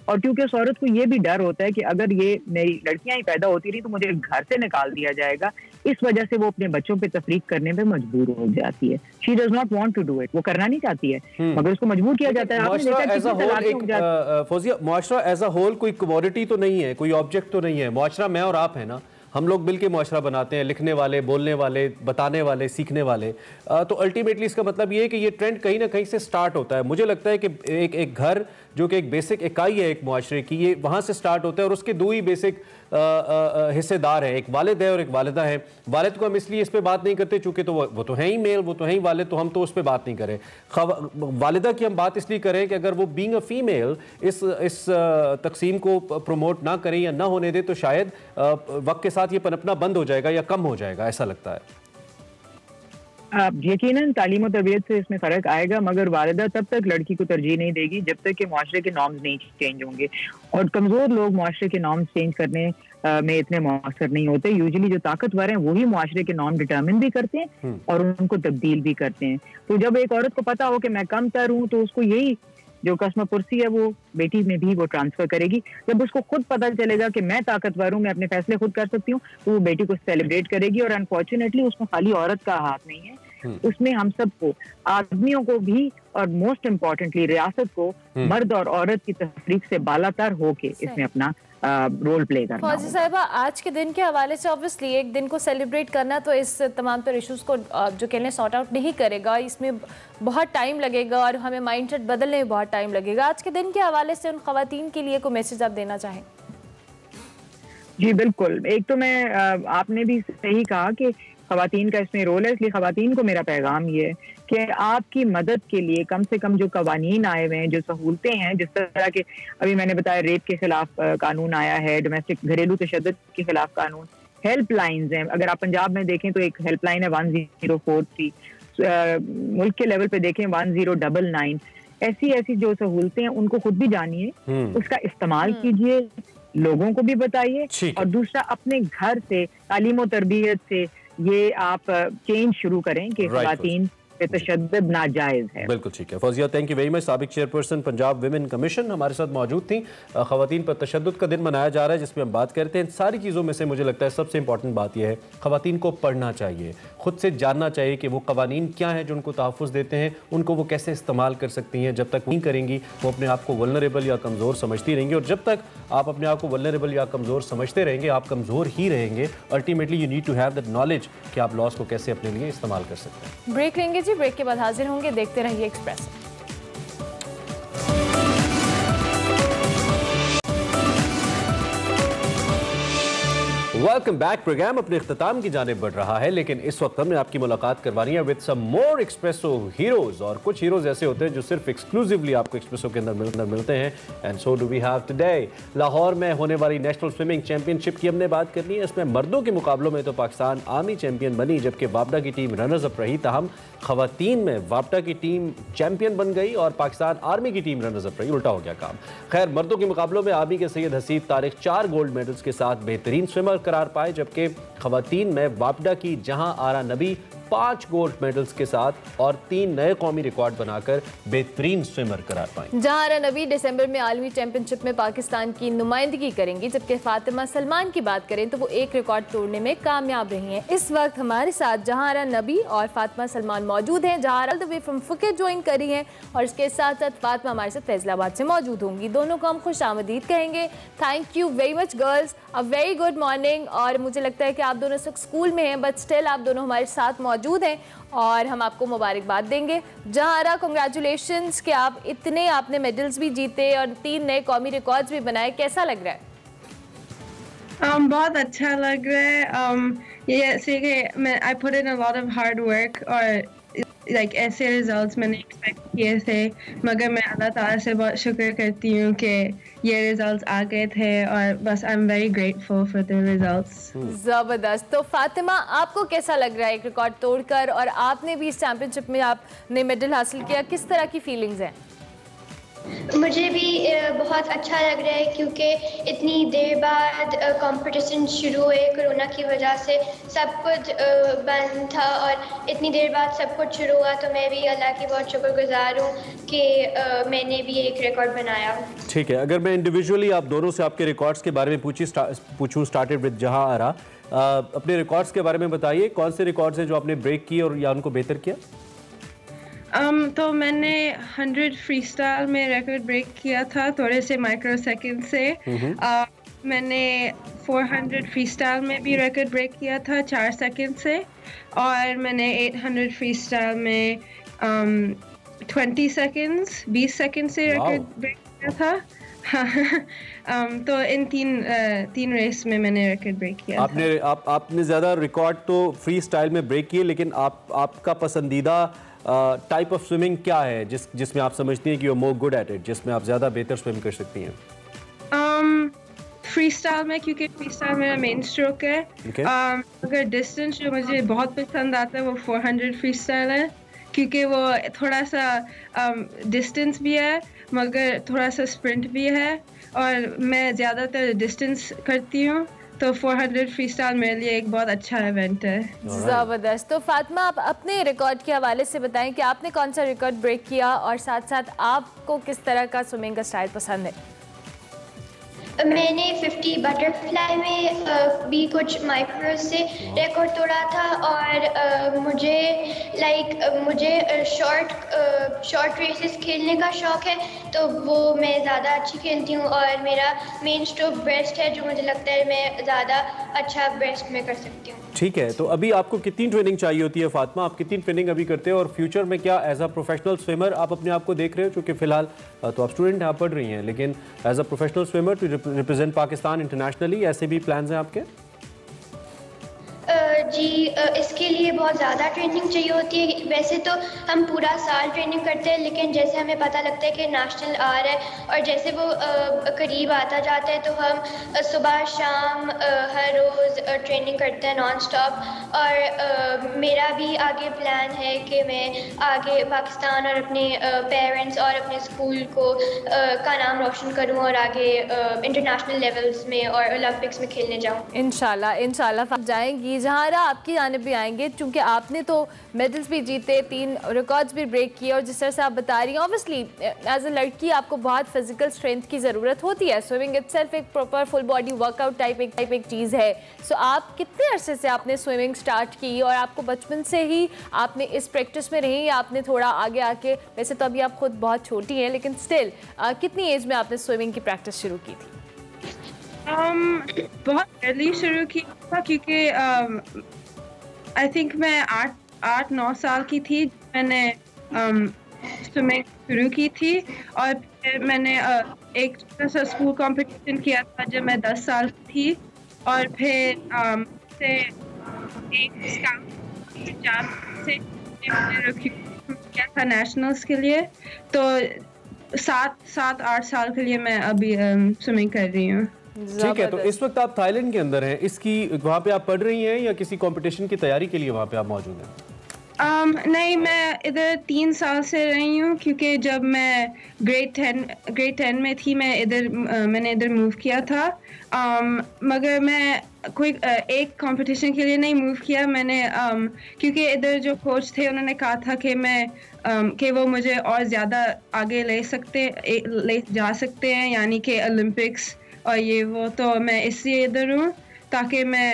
और क्योंकि उस औरत को ये भी डर होता है कि अगर ये मेरी लड़कियां ही पैदा होती रही तो मुझे घर से निकाल दिया जाएगा, इस वजह से वो अपने बच्चों पे तफरीक करने पे मजबूर हो जाती है। She does not want to do it, वो करना नहीं चाहती है, मगर उसको मजबूर किया जाता है। फौजिया, मुआशरा एज अ होल कोई कमोडिटी तो नहीं है, कोई ऑब्जेक्ट तो नहीं है। मुआशरा मैं और आप है ना, हम लोग मिलकर मुआशरा बनाते हैं, लिखने वाले, बोलने वाले, बताने वाले, सीखने वाले। तो अल्टीमेटली इसका मतलब ये है कि ये ट्रेंड कहीं ना कहीं से स्टार्ट होता है। मुझे लगता है कि एक घर जो कि एक बेसिक इकाई है एक मुआशरे की, ये वहाँ से स्टार्ट होता है, और उसके दो ही बेसिक हिस्सेदार हैं, एक वालिद है और एक वालिदा है। वालिद को हम इसलिए इस पे बात नहीं करते चूँकि तो वो तो है ही मेल, वो तो है ही वालिद, तो हम तो उस पर बात नहीं करें। वालिदा की हम बात इसलिए करें कि अगर वो बीइंग अ फीमेल इस तकसीम को प्रमोट ना करें या ना होने दे, तो शायद वक्त के साथ ये पनपना बंद हो जाएगा या कम हो जाएगा, ऐसा लगता है। यकीनन तालीम और तरबियत से इसमें फ़र्क आएगा, मगर वालिदा तब तक लड़की को तरजीह नहीं देगी जब तक कि मुआशरे के नॉर्म्स नहीं चेंज होंगे, और कमज़ोर लोग मुआशरे के नॉर्म्स चेंज करने में इतने मौसर नहीं होते। यूजुअली जो ताकतवर हैं वही मुआशरे के नॉर्म डिटर्मिन भी करते हैं और उनको तब्दील भी करते हैं। तो जब एक औरत को पता हो कि मैं कम तर हूँ, तो उसको यही जो कस्म पुरसी है वो बेटी में भी वो ट्रांसफर करेगी। जब उसको खुद पता चलेगा कि मैं ताकतवर हूँ, मैं अपने फैसले खुद कर सकती हूँ, तो वो बेटी को सेलिब्रेट करेगी। और अनफॉर्चुनेटली उसमें खाली औरत का हाथ नहीं है, उसमें हम सबको, आदमियों को भी, और मोस्ट इम्पोर्टेंटली रियासत को मर्द और औरत की तफरीक से बालातर होके इसमें अपना रोल प्ले करना। फौजी साहिबा, आज के दिन के हवाले से ऑब्वियसली एक दिन को सेलिब्रेट करना तो इस तमाम तर इशूज़ को जो कहने सॉर्ट आउट नहीं करेगा, इसमें बहुत टाइम लगेगा और हमें माइंडसेट बदलने में बहुत टाइम लगेगा। आज के दिन के हवाले से उन ख़वातीन के लिए कोई मैसेज आप देना चाहें? जी बिल्कुल, एक तो मैं आपने भी सही कहा कि ख़वातीन का इसमें रोल है, इसलिए ख़वातीन को मेरा पैगाम ये है कि आपकी मदद के लिए कम से कम जो कवानीन आए हुए हैं, जो सहूलतें हैं, जिस तरह के अभी मैंने बताया रेप के खिलाफ कानून आया है, डोमेस्टिक घरेलू तशद्दुद के खिलाफ कानून, हेल्प लाइन्स हैं। अगर आप पंजाब में देखें तो एक हेल्पलाइन है 1043, मुल्क के लेवल पे देखें 1099। ऐसी जो सहूलतें हैं उनको खुद भी जानिए, उसका इस्तेमाल कीजिए, लोगों को भी बताइए, और दूसरा अपने घर से तालीम और तरबियत से ये आप चेंज शुरू करें कि ख़वातीन पे तशद्दुद नाजायज़ है। बिल्कुल ठीक है Fauzia, thank you very much. साबिक चेयरपर्सन पंजाब विमेन कमीशन हमारे साथ मौजूद थी। ख़वातीन पर तशद्दुद का दिन मनाया जा रहा है जिसमें हम बात करते हैं। इन सारी चीज़ों में से मुझे लगता है सबसे इंपॉर्टेंट बात यह है, ख़वातीन को पढ़ना चाहिए, खुद से जानना चाहिए कि वो कवानीन क्या हैं जो उनको तहफ़्फ़ुज़ देते हैं, उनको वो कैसे इस्तेमाल कर सकती हैं। जब तक नहीं करेंगी वो अपने आप को वल्नरेबल या कमज़ोर समझती रहेंगी, और जब तक आप अपने आप को वल्नरेबल या कमज़ोर समझते रहेंगे आप कमज़ोर ही रहेंगे। Ultimately you need to have that knowledge कि आप लॉस को कैसे अपने लिए इस्तेमाल कर सकते हैं। ब्रेक लेंगे जी, ब्रेक के बाद हाजिर होंगे। देखते रहिए एक्सप्रेस। Welcome back. प्रोग्राम अपने इख्तिताम की जानिब बढ़ रहा है, लेकिन इस वक्त हमने आपकी मुलाकात करवानी है with some more Expresso heroes. और कुछ हीरोज ऐसे होते हैं जो सिर्फ एक्सक्लूसिवली आपको एक्सप्रेसो के अंदर मिलते हैं, and so do we have today. Lahore में होने वाली नेशनल स्विमिंग चैंपियनशिप की हमने बात करनी है। इसमें मर्दों के मुकाबलों में तो पाकिस्तान आर्मी चैंपियन बनी, जबकि वापडा की टीम रनर्स अप रही। ताहम ख़वातीन में वापडा की टीम चैंपियन बन गई और पाकिस्तान आर्मी की टीम रनर्स अप रही। उल्टा हो गया काम। खैर, मर्दों के मुकाबलों में आर्मी के सैयद हसीब तारिक 4 गोल्ड मेडल्स के साथ बेहतरीन स्विमर करार पाए, जबकि ख़वातीन में वापडा की जहां आरा नबी 5 गोल्ड मेडल्स के साथ और 3 नए कौमी रिकॉर्ड बनाकर बेहतरीन स्विमर करार पाए। जहां आरा नबी दिसंबर में आलमी चैंपियनशिप में पाकिस्तान की नुमाइंदगी करेंगी, जबकि फातिमा सलमान की बात करें तो वो एक रिकॉर्ड तोड़ने में कामयाब रही हैं। इस वक्त हमारे साथ जहां आरा नबी और फातिमा सलमान मौजूद हैं। Jahan Ara the way from Phuket join करी हैं और इसके साथ साथ फातिमा हमारे साथ फैसलाबाद से मौजूद होंगी। दोनों को हम खुश आमदीद कहेंगे। Thank you very much girls, a very good morning. और मुझे लगता है कि आप दोनों इस वक्त स्कूल में हैं, बट स्टिल आप दोनों हमारे साथ मौजूद हैं और हम आपको मुबारकबाद देंगे। जहारा, कांग्रेचुलेशंस कि आपने मेडल्स भी जीते और 3 नए कौमी रिकॉर्ड्स भी बनाए। कैसा लग रहा है? बहुत अच्छा लग रहा है। ये ऐसे कि I put in a lot of hard work और लाइक ऐसे रिजल्ट्स मैंने एक्सपेक्ट किए थे, मगर मैं अल्लाह ताला से बहुत शुक्र करती हूँ कि ये रिजल्ट्स आ गए थे और बस I am very grateful for the results. ज़बरदस्त। तो फातिमा, आपको कैसा लग रहा है एक रिकॉर्ड तोड़कर, और आपने भी इस चैंपियनशिप में आपने मेडल हासिल किया, किस तरह की फीलिंग्स हैं? मुझे भी बहुत अच्छा लग रहा है क्योंकि इतनी देर बाद कंपटीशन शुरू हुए, कोरोना की वजह से सब कुछ बंद था और इतनी देर बाद सब कुछ शुरू हुआ, तो मैं भी अल्लाह की बहुत शुक्रगुजार हूँ कि मैंने भी एक रिकॉर्ड बनाया। ठीक है, अगर मैं इंडिविजुअली आप दोनों से आपके रिकॉर्ड्स के बारे में पूछूं, स्टार्टेड विद जहां आरा, अपने रिकॉर्ड्स के बारे में बताइए, कौन से रिकॉर्ड्स हैं जो आपने ब्रेक किए और या उनको बेहतर किया? तो मैंने 100 फ्री स्टाइल में रिकॉर्ड ब्रेक किया था थोड़े से माइक्रो सेकंड से। मैंने 400 फ्री स्टाइल में भी रिकॉर्ड ब्रेक किया था 4 सेकंड से, और मैंने 800 फ्री स्टाइल में 20 सेकंड से रिकॉर्ड ब्रेक किया था। तो इन तीन रेस में मैंने रिकॉर्ड ब्रेक किया। आपने ज़्यादा रिकॉर्ड तो फ्री स्टाइल में ब्रेक किए, लेकिन आपका पसंदीदा टाइप ऑफ स्विमिंग क्या है जिसमें आप समझती हैं कि you are more good at it, जिसमें आप ज़्यादा बेहतर स्विम कर सकती हैं? फ्री स्टाइल में, क्योंकि फ्री स्टाइल मेरा मेन स्ट्रोक है। अगर डिस्टेंस जो मुझे बहुत पसंद आता है वो 400 फ्री स्टाइल है, क्योंकि वो थोड़ा सा डिस्टेंस भी है मगर थोड़ा सा स्प्रिंट भी है, और मैं ज़्यादातर डिस्टेंस करती हूँ, तो 400 फ्री स्टाइल मेरे लिए एक बहुत अच्छा इवेंट है। ज़बरदस्त। तो फातिमा, आप अपने रिकॉर्ड के हवाले से बताएं कि आपने कौन सा रिकॉर्ड ब्रेक किया और साथ साथ आपको किस तरह का स्विमिंग का स्टाइल पसंद है? मैंने 50 बटरफ्लाई में भी कुछ माइक्रो से रिकॉर्ड तोड़ा था, और मुझे शॉर्ट रेसेस खेलने का शौक है, तो वो मैं ज़्यादा अच्छी खेलती हूँ, और मेरा मेन स्ट्रोक ब्रेस्ट है, जो मुझे लगता है मैं ज़्यादा अच्छा ब्रेस्ट में कर सकती हूँ। ठीक है, तो अभी आपको कितनी ट्रेनिंग चाहिए होती है फातिमा? आप कितनी ट्रेनिंग अभी करते हैं, और फ्यूचर में क्या एज अ प्रोफेशनल स्विमर आप अपने आप को देख रहे हो? क्योंकि फिलहाल तो आप स्टूडेंट हैं, आप पढ़ रही हैं, लेकिन as a professional swimmer to represent Pakistan internationally, ऐसे भी प्लान्स हैं आपके? जी, इसके लिए बहुत ज़्यादा ट्रेनिंग चाहिए होती है। वैसे तो हम पूरा साल ट्रेनिंग करते हैं, लेकिन जैसे हमें पता लगता है कि नेशनल आ रहा है और जैसे वो करीब आता जाता है, तो हम सुबह शाम हर रोज़ ट्रेनिंग करते हैं नॉन स्टॉप। और मेरा भी आगे प्लान है कि मैं आगे पाकिस्तान और अपने पेरेंट्स और अपने स्कूल का नाम रोशन करूँ और आगे इंटरनेशनल लेवल्स में और ओलंपिक्स में खेलने जाऊँ। इंशाल्लाह जाएंगी। जहारा, आपकी जानिब भी आएंगे, क्योंकि आपने तो मेडल्स भी जीते, 3 रिकॉर्ड्स भी ब्रेक किए, और जिस तरह से आप बता रही हैं, ऑब्वियसली एज अ लड़की आपको बहुत फिजिकल स्ट्रेंथ की ज़रूरत होती है। स्विमिंग इटसेल्फ एक proper full body workout type एक चीज़ है। सो आप कितने अरसे से आपने स्विमिंग स्टार्ट की, और आपको बचपन से ही आपने इस प्रैक्टिस में रही, या आपने थोड़ा आगे आके, वैसे तो अभी आप खुद बहुत छोटी हैं, लेकिन स्टिल कितनी एज में आपने स्विमिंग की प्रैक्टिस शुरू की थी? बहुत अर्ली शुरू की था, क्योंकि आई थिंक मैं 8-9 साल की थी, मैंने स्विमिंग शुरू की थी, और फिर मैंने एक छोटा सा स्कूल कंपटीशन किया था जब मैं 10 साल की थी, और फिर से एक किया था नेशनल्स के लिए, तो 7-8 साल के लिए मैं अभी स्विमिंग कर रही हूँ। ठीक है, तो इस वक्त आप थाईलैंड के अंदर हैं, इसकी वहाँ पे आप पढ़ रही हैं या किसी कंपटीशन की तैयारी के लिए वहाँ पे आप मौजूद हैं? नहीं, मैं इधर 3 साल से रही हूँ, क्योंकि जब मैं ग्रेड 10 में थी मैंने इधर मूव किया था, मगर मैं कोई एक कंपटीशन के लिए नहीं मूव किया मैंने, क्योंकि इधर जो कोच थे उन्होंने कहा था कि वो मुझे और ज़्यादा आगे ले जा सकते हैं, यानी कि ओलंपिक्स और ये वो, तो मैं इसलिए इधर हूँ ताकि मैं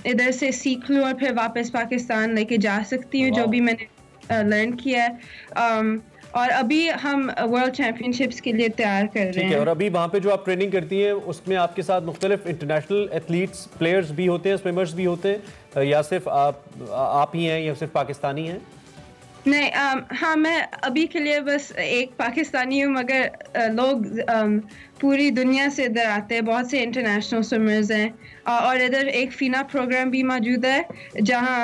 इधर से सीख लूँ और फिर वापस पाकिस्तान लेके जा सकती हूँ जो भी मैंने लर्न किया है। और अभी हम वर्ल्ड चैम्पियनशिप्स के लिए तैयार कर रहे हैं। ठीक है, और अभी वहाँ पे जो आप ट्रेनिंग करती हैं उसमें आपके साथ मुख्तलिफ इंटरनेशनल एथलीट्स, प्लेयर्स भी होते हैं, स्विमर्स भी होते हैं, या सिर्फ आप ही हैं या सिर्फ पाकिस्तानी हैं? नहीं, हाँ, मैं अभी के लिए बस एक पाकिस्तानी हूँ, मगर लोग पूरी दुनिया से इधर आते हैं, बहुत से इंटरनेशनल स्विमर्स हैं, और इधर एक फीना प्रोग्राम भी मौजूद है जहाँ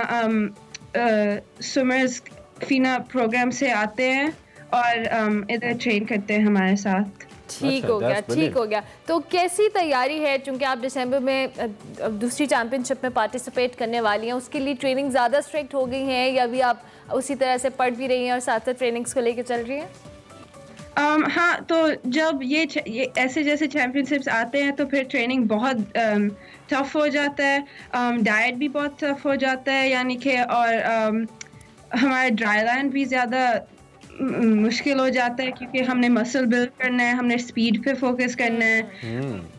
स्विमर्स फीना प्रोग्राम से आते हैं और इधर ट्रेन करते हैं हमारे साथ। ठीक हो गया, ठीक हो गया। तो कैसी तैयारी है, चूंकि आप दिसंबर में दूसरी चैंपियनशिप में पार्टिसिपेट करने वाली हैं, उसके लिए ट्रेनिंग ज़्यादा स्ट्रिक्ट हो गई है या अभी आप उसी तरह से पढ़ भी रही हैं और साथ साथ ट्रेनिंग्स को लेकर चल रही हैं? हाँ, तो जब ये ऐसे जैसे चैंपियनशिप्स आते हैं तो फिर ट्रेनिंग बहुत टफ हो जाता है, डाइट भी बहुत टफ हो जाता है, यानी कि और हमारा ड्राई लैंड भी ज़्यादा मुश्किल हो जाता है क्योंकि हमने मसल बिल्ड करना है, हमने स्पीड पे फोकस करना है।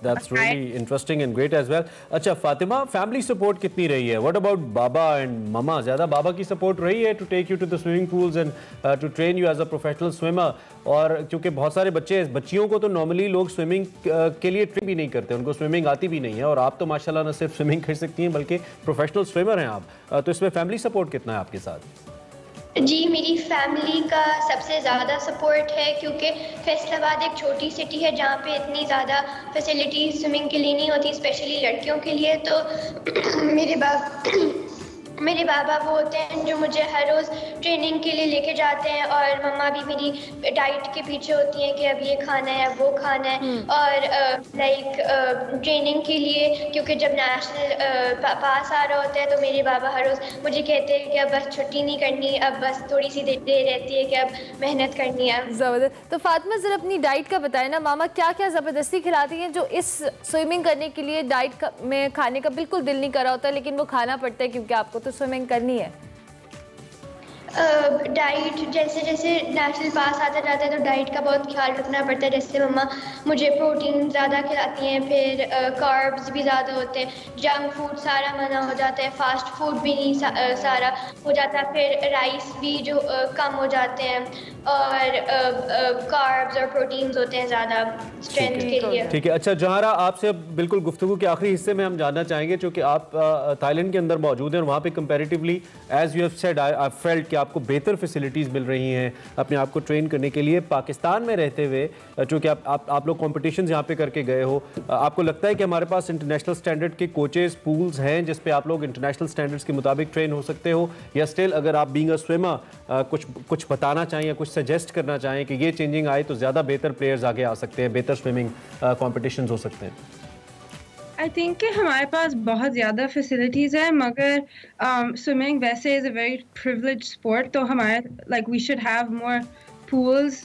That's really interesting and great as well. अच्छा फातिमा, फैमिली सपोर्ट कितनी रही है? What about Baba and mama? ज़्यादा बाबा की सपोर्ट रही है to take you to the swimming pools and to train you as a professional swimmer? और क्योंकि बहुत सारे बच्चियों को तो नॉर्मली लोग स्विमिंग के लिए ट्रेन भी नहीं करते, उनको स्विमिंग आती भी नहीं है, और आप तो माशाल्लाह न सिर्फ स्विमिंग कर सकती हैं बल्कि प्रोफेशनल स्विमर हैं आप, तो इसमें फैमिली सपोर्ट कितना है आपके साथ? जी, मेरी फैमिली का सबसे ज़्यादा सपोर्ट है क्योंकि फैसलाबाद एक छोटी सिटी है जहाँ पे इतनी ज़्यादा फैसिलिटीज़ स्विमिंग के लिए नहीं होती, स्पेशली लड़कियों के लिए। तो मेरे बाबा वो होते हैं जो मुझे हर रोज़ ट्रेनिंग के लिए लेके जाते हैं, और मम्मा भी मेरी डाइट के पीछे होती हैं कि अब ये खाना है, अब वो खाना है। और ट्रेनिंग के लिए क्योंकि जब नेशनल पास आ रहा होता है तो मेरे बाबा हर रोज़ मुझे कहते हैं कि अब बस छुट्टी नहीं करनी, अब बस थोड़ी सी देर रहती है कि अब मेहनत करनी है। ज़बरदस्त। तो फातिमा ज़रा अपनी डाइट का बताएं ना, मामा क्या क्या ज़बरदस्ती खिलाती हैं जो इस स्विमिंग करने के लिए डाइट में खाने का बिल्कुल दिल नहीं कर रहा होता लेकिन वो खाना पड़ता है क्योंकि आपको तो स्विमिंग करनी है? डाइट जैसे जैसे नेशनल पास आता जाता है तो डाइट का बहुत ख्याल रखना पड़ता है। जैसे मम्मा मुझे प्रोटीन ज़्यादा खिलाती हैं, फिर कार्ब्स भी ज़्यादा होते हैं, जंक फूड सारा मना हो जाता है, फास्ट फूड भी नहीं सारा हो जाता है, फिर राइस भी जो कम हो जाते हैं, और कार्ब्स और प्रोटीन्स होते हैं ज़्यादा स्ट्रेंथ के लिए। ठीक है। अच्छा जहारा, आपसे बिल्कुल गुफ्तगू के आखिरी हिस्से में हम जानना चाहेंगे, चूँकि आप थाईलैंड के अंदर मौजूद हैं और वहाँ पे comparatively as you have said I felt कि आपको बेहतर फैसिलिटीज़ मिल रही हैं अपने आप को ट्रेन करने के लिए। पाकिस्तान में रहते हुए चूँकि आप लोग कॉम्पिटिशन यहाँ पे करके गए हो, आपको लगता है कि हमारे पास इंटरनेशनल स्टैंडर्ड के कोचेस पूल्स हैं जिस पे आप लोग इंटरनेशनल स्टैंडर्ड्स के मुताबिक ट्रेन हो सकते हो, या स्टिल अगर आप बीइंग अ स्विमर कुछ बताना चाहें या कुछ सजेस्ट करना चाहें कि ये चेंजिंग आए तो ज़्यादा बेहतर प्लेयर्स आगे आ सकते हैं, बेहतर स्विमिंग कॉम्पिटिशन्स हो सकते हैं? आई थिंक कि हमारे पास बहुत ज़्यादा फैसिलिटीज़ है, मगर स्विमिंग वैसे is a very privilege sport, तो हमारे we should have more pools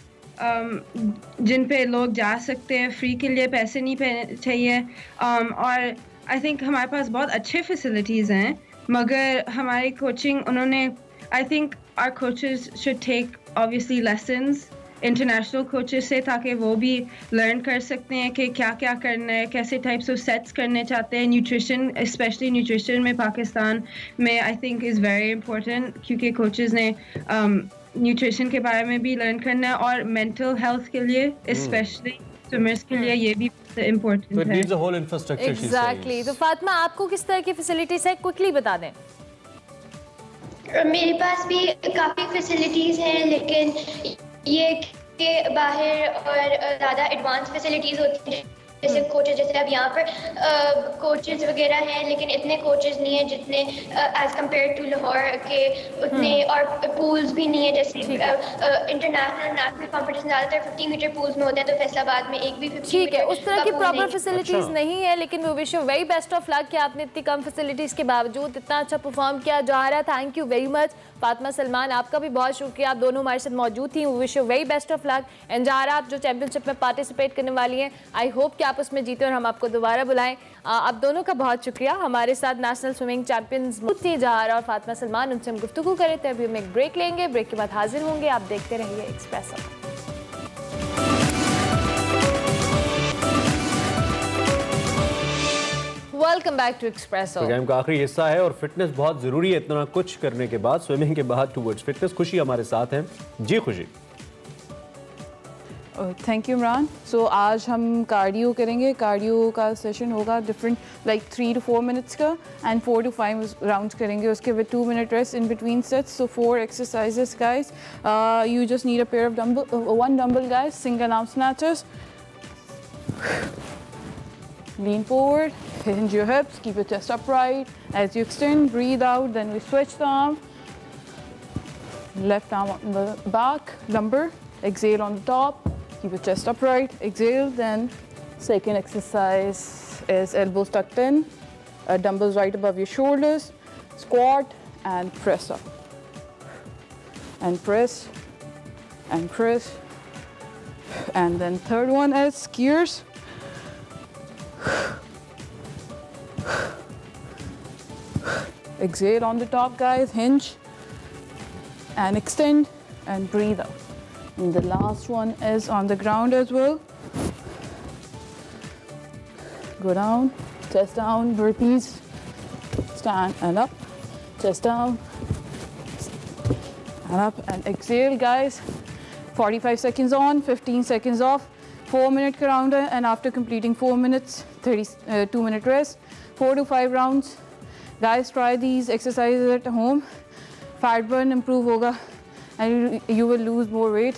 जिन पे लोग जा सकते हैं, फ्री के लिए पैसे नहीं चाहिए। और आई थिंक हमारे पास बहुत अच्छे फैसिलिटीज़ हैं, मगर हमारी कोचिंग उन्होंने I think our coaches should take obviously lessons international coaches से, ताकि वो भी लर्न कर सकते हैं कि क्या क्या करना है, कैसे टाइप्स ऑफ सेट्स करने चाहते हैं। न्यूट्रिशन, स्पेशली न्यूट्रिशन में पाकिस्तान में I think is very important, क्योंकि कोचेस ने न्यूट्रिशन के बारे में भी लर्न करना है, और मेंटल हेल्थ के लिए स्पेशली स्विमर्स के लिए ये भी इम्पोर्टेंट है। एग्जैक्टली। तो फातिमा, आपको किस तरह की फैसिलिटीज़ है, क्विकली बता दें। मेरे पास भी काफ़ी फैसिलिटीज़ हैं, लेकिन ये के बाहर और ज़्यादा एडवांस फैसिलिटीज़ होती हैं, जैसे कोचेस, जैसे अब यहाँ पर कोचेस वगैरह हैं, लेकिन इतने कोचेस नहीं हैं जितने एज कम्पेयर टू लाहौर के उतने, और पूल्स भी नहीं है। जैसे इंटरनेशनल कॉम्पिटिशन ज़्यादातर 50 मीटर पूल्स में होते हैं, तो फैसलाबाद में एक भी 50 ठीक है, उस तरह की प्रॉपर फैसिलिटीज़ नहीं है, लेकिन we wish you very best of luck कि आपने इतनी कम फैसिलिटीज़ के बावजूद इतना अच्छा परफॉर्म किया। Zahra, thank you very much. Fatima Salman, आपका भी बहुत शुक्रिया, आप दोनों हमारे साथ मौजूद थी। We wish you very best of luck. And Zahara, आप जो चैंपियनशिप में पार्टिसिपेट करने वाली हैं, आई होप कि आप उसमें जीते और हम आपको दोबारा बुलाएं। आप दोनों का बहुत शुक्रिया। हमारे साथ नेशनल स्विमिंग चैंपियंस थी जहारा और फातिमा सलमान, उनसे हम गुफ्तगू कर रहे थे। अभी हम एक ब्रेक लेंगे, ब्रेक के बाद हाजिर होंगे। आप देखते रहिए Expresso. Welcome back to Expresso. Program का आखिरी हिस्सा है और फिटनेस बहुत ज़रूरी है। इतना कुछ करने के बाद, स्विमिंग के बाद टुवर्ड्स फिटनेस, खुशी हमारे साथ हैं। जी खुशी। Thank you Imran. सो आज हम कार्डियो करेंगे। कार्डियो का सेशन होगा डिफरेंट 3 to 4 मिनट्स का, एंड 4 to 5 राउंड्स करेंगे उसके with 2 minute rest in between sets. So 4 exercises guys. You just need a pair of one dumbbell guys, single arm snatches. Lean forward, hinge your hips, keep your chest upright. As you extend, breathe out, then we switch the arm. left arm on the back, lumbar, exhale on the top, keep your chest upright, exhale. Then second exercise is elbows tucked in, dumbbells right above your shoulders, squat and press up. And press, and press. And then third one is skiers. Exhale on the top, guys, hinge and extend and breathe out. And the last one is on the ground as well. Go down, chest down, burpees, stand and up, chest down and up, and exhale, guys. 45 seconds on, 15 seconds off, 4-minute rounder, and after completing 4 minutes, 2-minute rest, 4 to 5 rounds. Guys, try these exercises at home. Fat burn improve होगा, and you will lose more weight,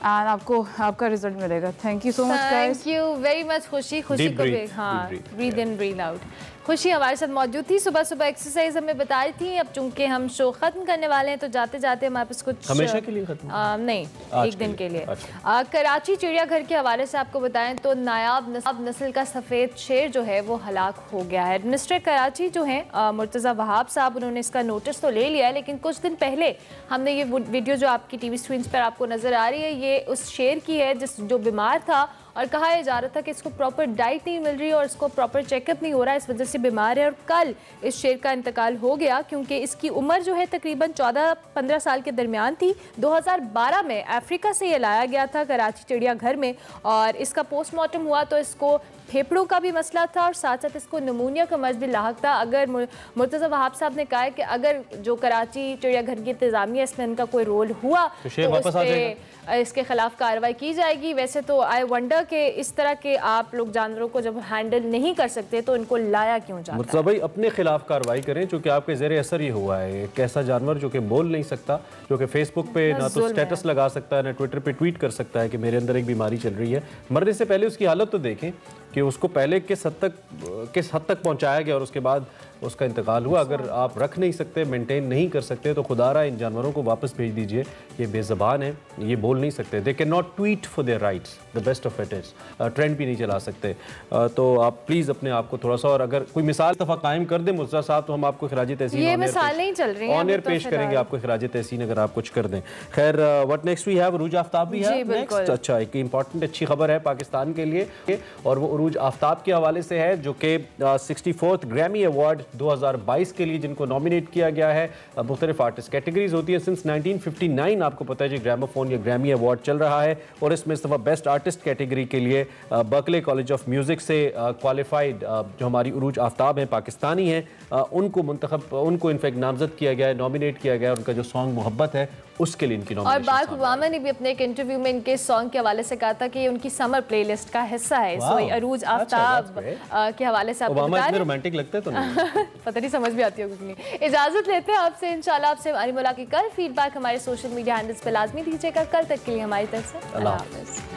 and आपका result मिलेगा. Thank you so much, guys. Thank you very much, खुशी को भी हाँ, breathe in, breathe out. खुशी हमारे साथ मौजूद थी, सुबह सुबह एक्सरसाइज हमें बता रही थी. अब चूंकि हम शो खत्म करने वाले हैं तो जाते जाते हमारे पास कुछ हमेशा के लिए खत्म नहीं, एक दिन के लिए. कराची चिड़ियाघर के हवाले से आपको बताएं तो नायाब नस्ल का सफ़ेद शेर जो है वो हलाक हो गया है. एडमिनिस्ट्रेटर कराची जो है मुर्तज़ा वहाब साहब, उन्होंने इसका नोटिस तो ले लिया है, लेकिन कुछ दिन पहले हमने ये वीडियो जो आपकी टीवी स्क्रीन पर आपको नज़र आ रही है, ये उस शेर की है जो बीमार था और कहा जा रहा था कि इसको प्रॉपर डाइट नहीं मिल रही और इसको प्रॉपर चेकअप नहीं हो रहा है, इस वजह से बीमार है. और कल इस शेर का इंतकाल हो गया क्योंकि इसकी उम्र जो है तकरीबन 14-15 साल के दरमियान थी. 2012 में अफ्रीका से ये लाया गया था कराची चिड़ियाघर में, और इसका पोस्टमार्टम हुआ तो इसको फेफड़ों का भी मसला था और साथ साथ इसको निमोनिया का मर्ज भी लाहक था. अगर मुर्तज़ा वहाब साहब ने कहा है कि अगर जो कराची चिड़ियाघर की इंतज़ामिया इसमें इनका कोई रोल हुआ तो इसके खिलाफ कार्रवाई की जाएगी. वैसे तो आई वंडर कि इस तरह के आप लोग जानवरों को जब हैंडल नहीं कर सकते तो इनको लाया क्यों जाता है. मुर्तज़ा भाई अपने खिलाफ कार्रवाई करें, चूँकि आपके ज़ेरे असर ये हुआ है. एक ऐसा जानवर जो कि बोल नहीं सकता, जो कि फेसबुक पे ना तो स्टेटस लगा सकता है, ना ट्विटर पे ट्वीट कर सकता है कि मेरे अंदर एक बीमारी चल रही है. मरने से पहले उसकी हालत तो देखें कि उसको पहले किस हद तक पहुंचाया गया और उसके बाद उसका इंतकाल हुआ. अगर आप रख नहीं सकते, मेंटेन नहीं कर सकते, तो खुदारा इन जानवरों को वापस भेज दीजिए. ये बेज़बान है, ये बोल नहीं सकते. They can not tweet for their rights, the best of it is. Trend भी नहीं चला सकते. तो आप प्लीज़ अपने आप को थोड़ा सा, और अगर कोई मिसाल दफ़ा कायम कर दे मुर्तज़ा साहब, तो हम आपको खिराज तहसीन ये मिसाल नहीं चल रही है, ऑन एयर पेश करेंगे आपको खिराज तहसीन, अगर आप कुछ कर दें. खैर, व्हाट नेक्स्ट वी हैव, उरूज आफ्ताब भी है नेक्स्ट. अच्छा, एक इंपॉर्टेंट अच्छी खबर है पाकिस्तान के लिए, और वो उरूज आफ्ताब के हवाले से है, जो कि 64th ग्रैमी अवार्ड 2022 के लिए जिनको नॉमिनेट किया गया है. मुख्तलिफ आर्टिस्ट कैटेगरीज होती है. सिंस 1959 आपको पता है जी ग्रामोफोन या ग्रैमी अवार्ड चल रहा है, और इसमें इस दफ़ा बेस्ट आर्टिस्ट कैटेगरी के लिए बर्कले कॉलेज ऑफ म्यूज़िक से क्वालिफाइड जो हमारी उरूज आफ्ताब हैं, पाकिस्तानी हैं, उनको इनफैक्ट नामजद किया गया है, नॉमिनेट किया गया है. उनका जो सॉन्ग मोहब्बत है उसके लिए इनकी नॉमिनेशन. और बाराक ओबामा ने भी अपने एक इंटरव्यू में इनके सॉन्ग के हवाले से कहा था कि ये उनकी समर प्लेलिस्ट का हिस्सा है. सो अरूज आफ्ताब के हवाले से आपको बता रहे, रोमांटिक लगता है तो नहीं पता नहीं समझ भी आती होगी कि नहीं. इजाजत लेते हैं आपसे, इंशाल्लाह आपसे हमारी मुलाकात. कल फीडबैक हमारे सोशल मीडिया हैंडल्स पे लाजमी दीजिएगा. कल तक के लिए हमारी तरफ से अल्लाह हाफ़िज़.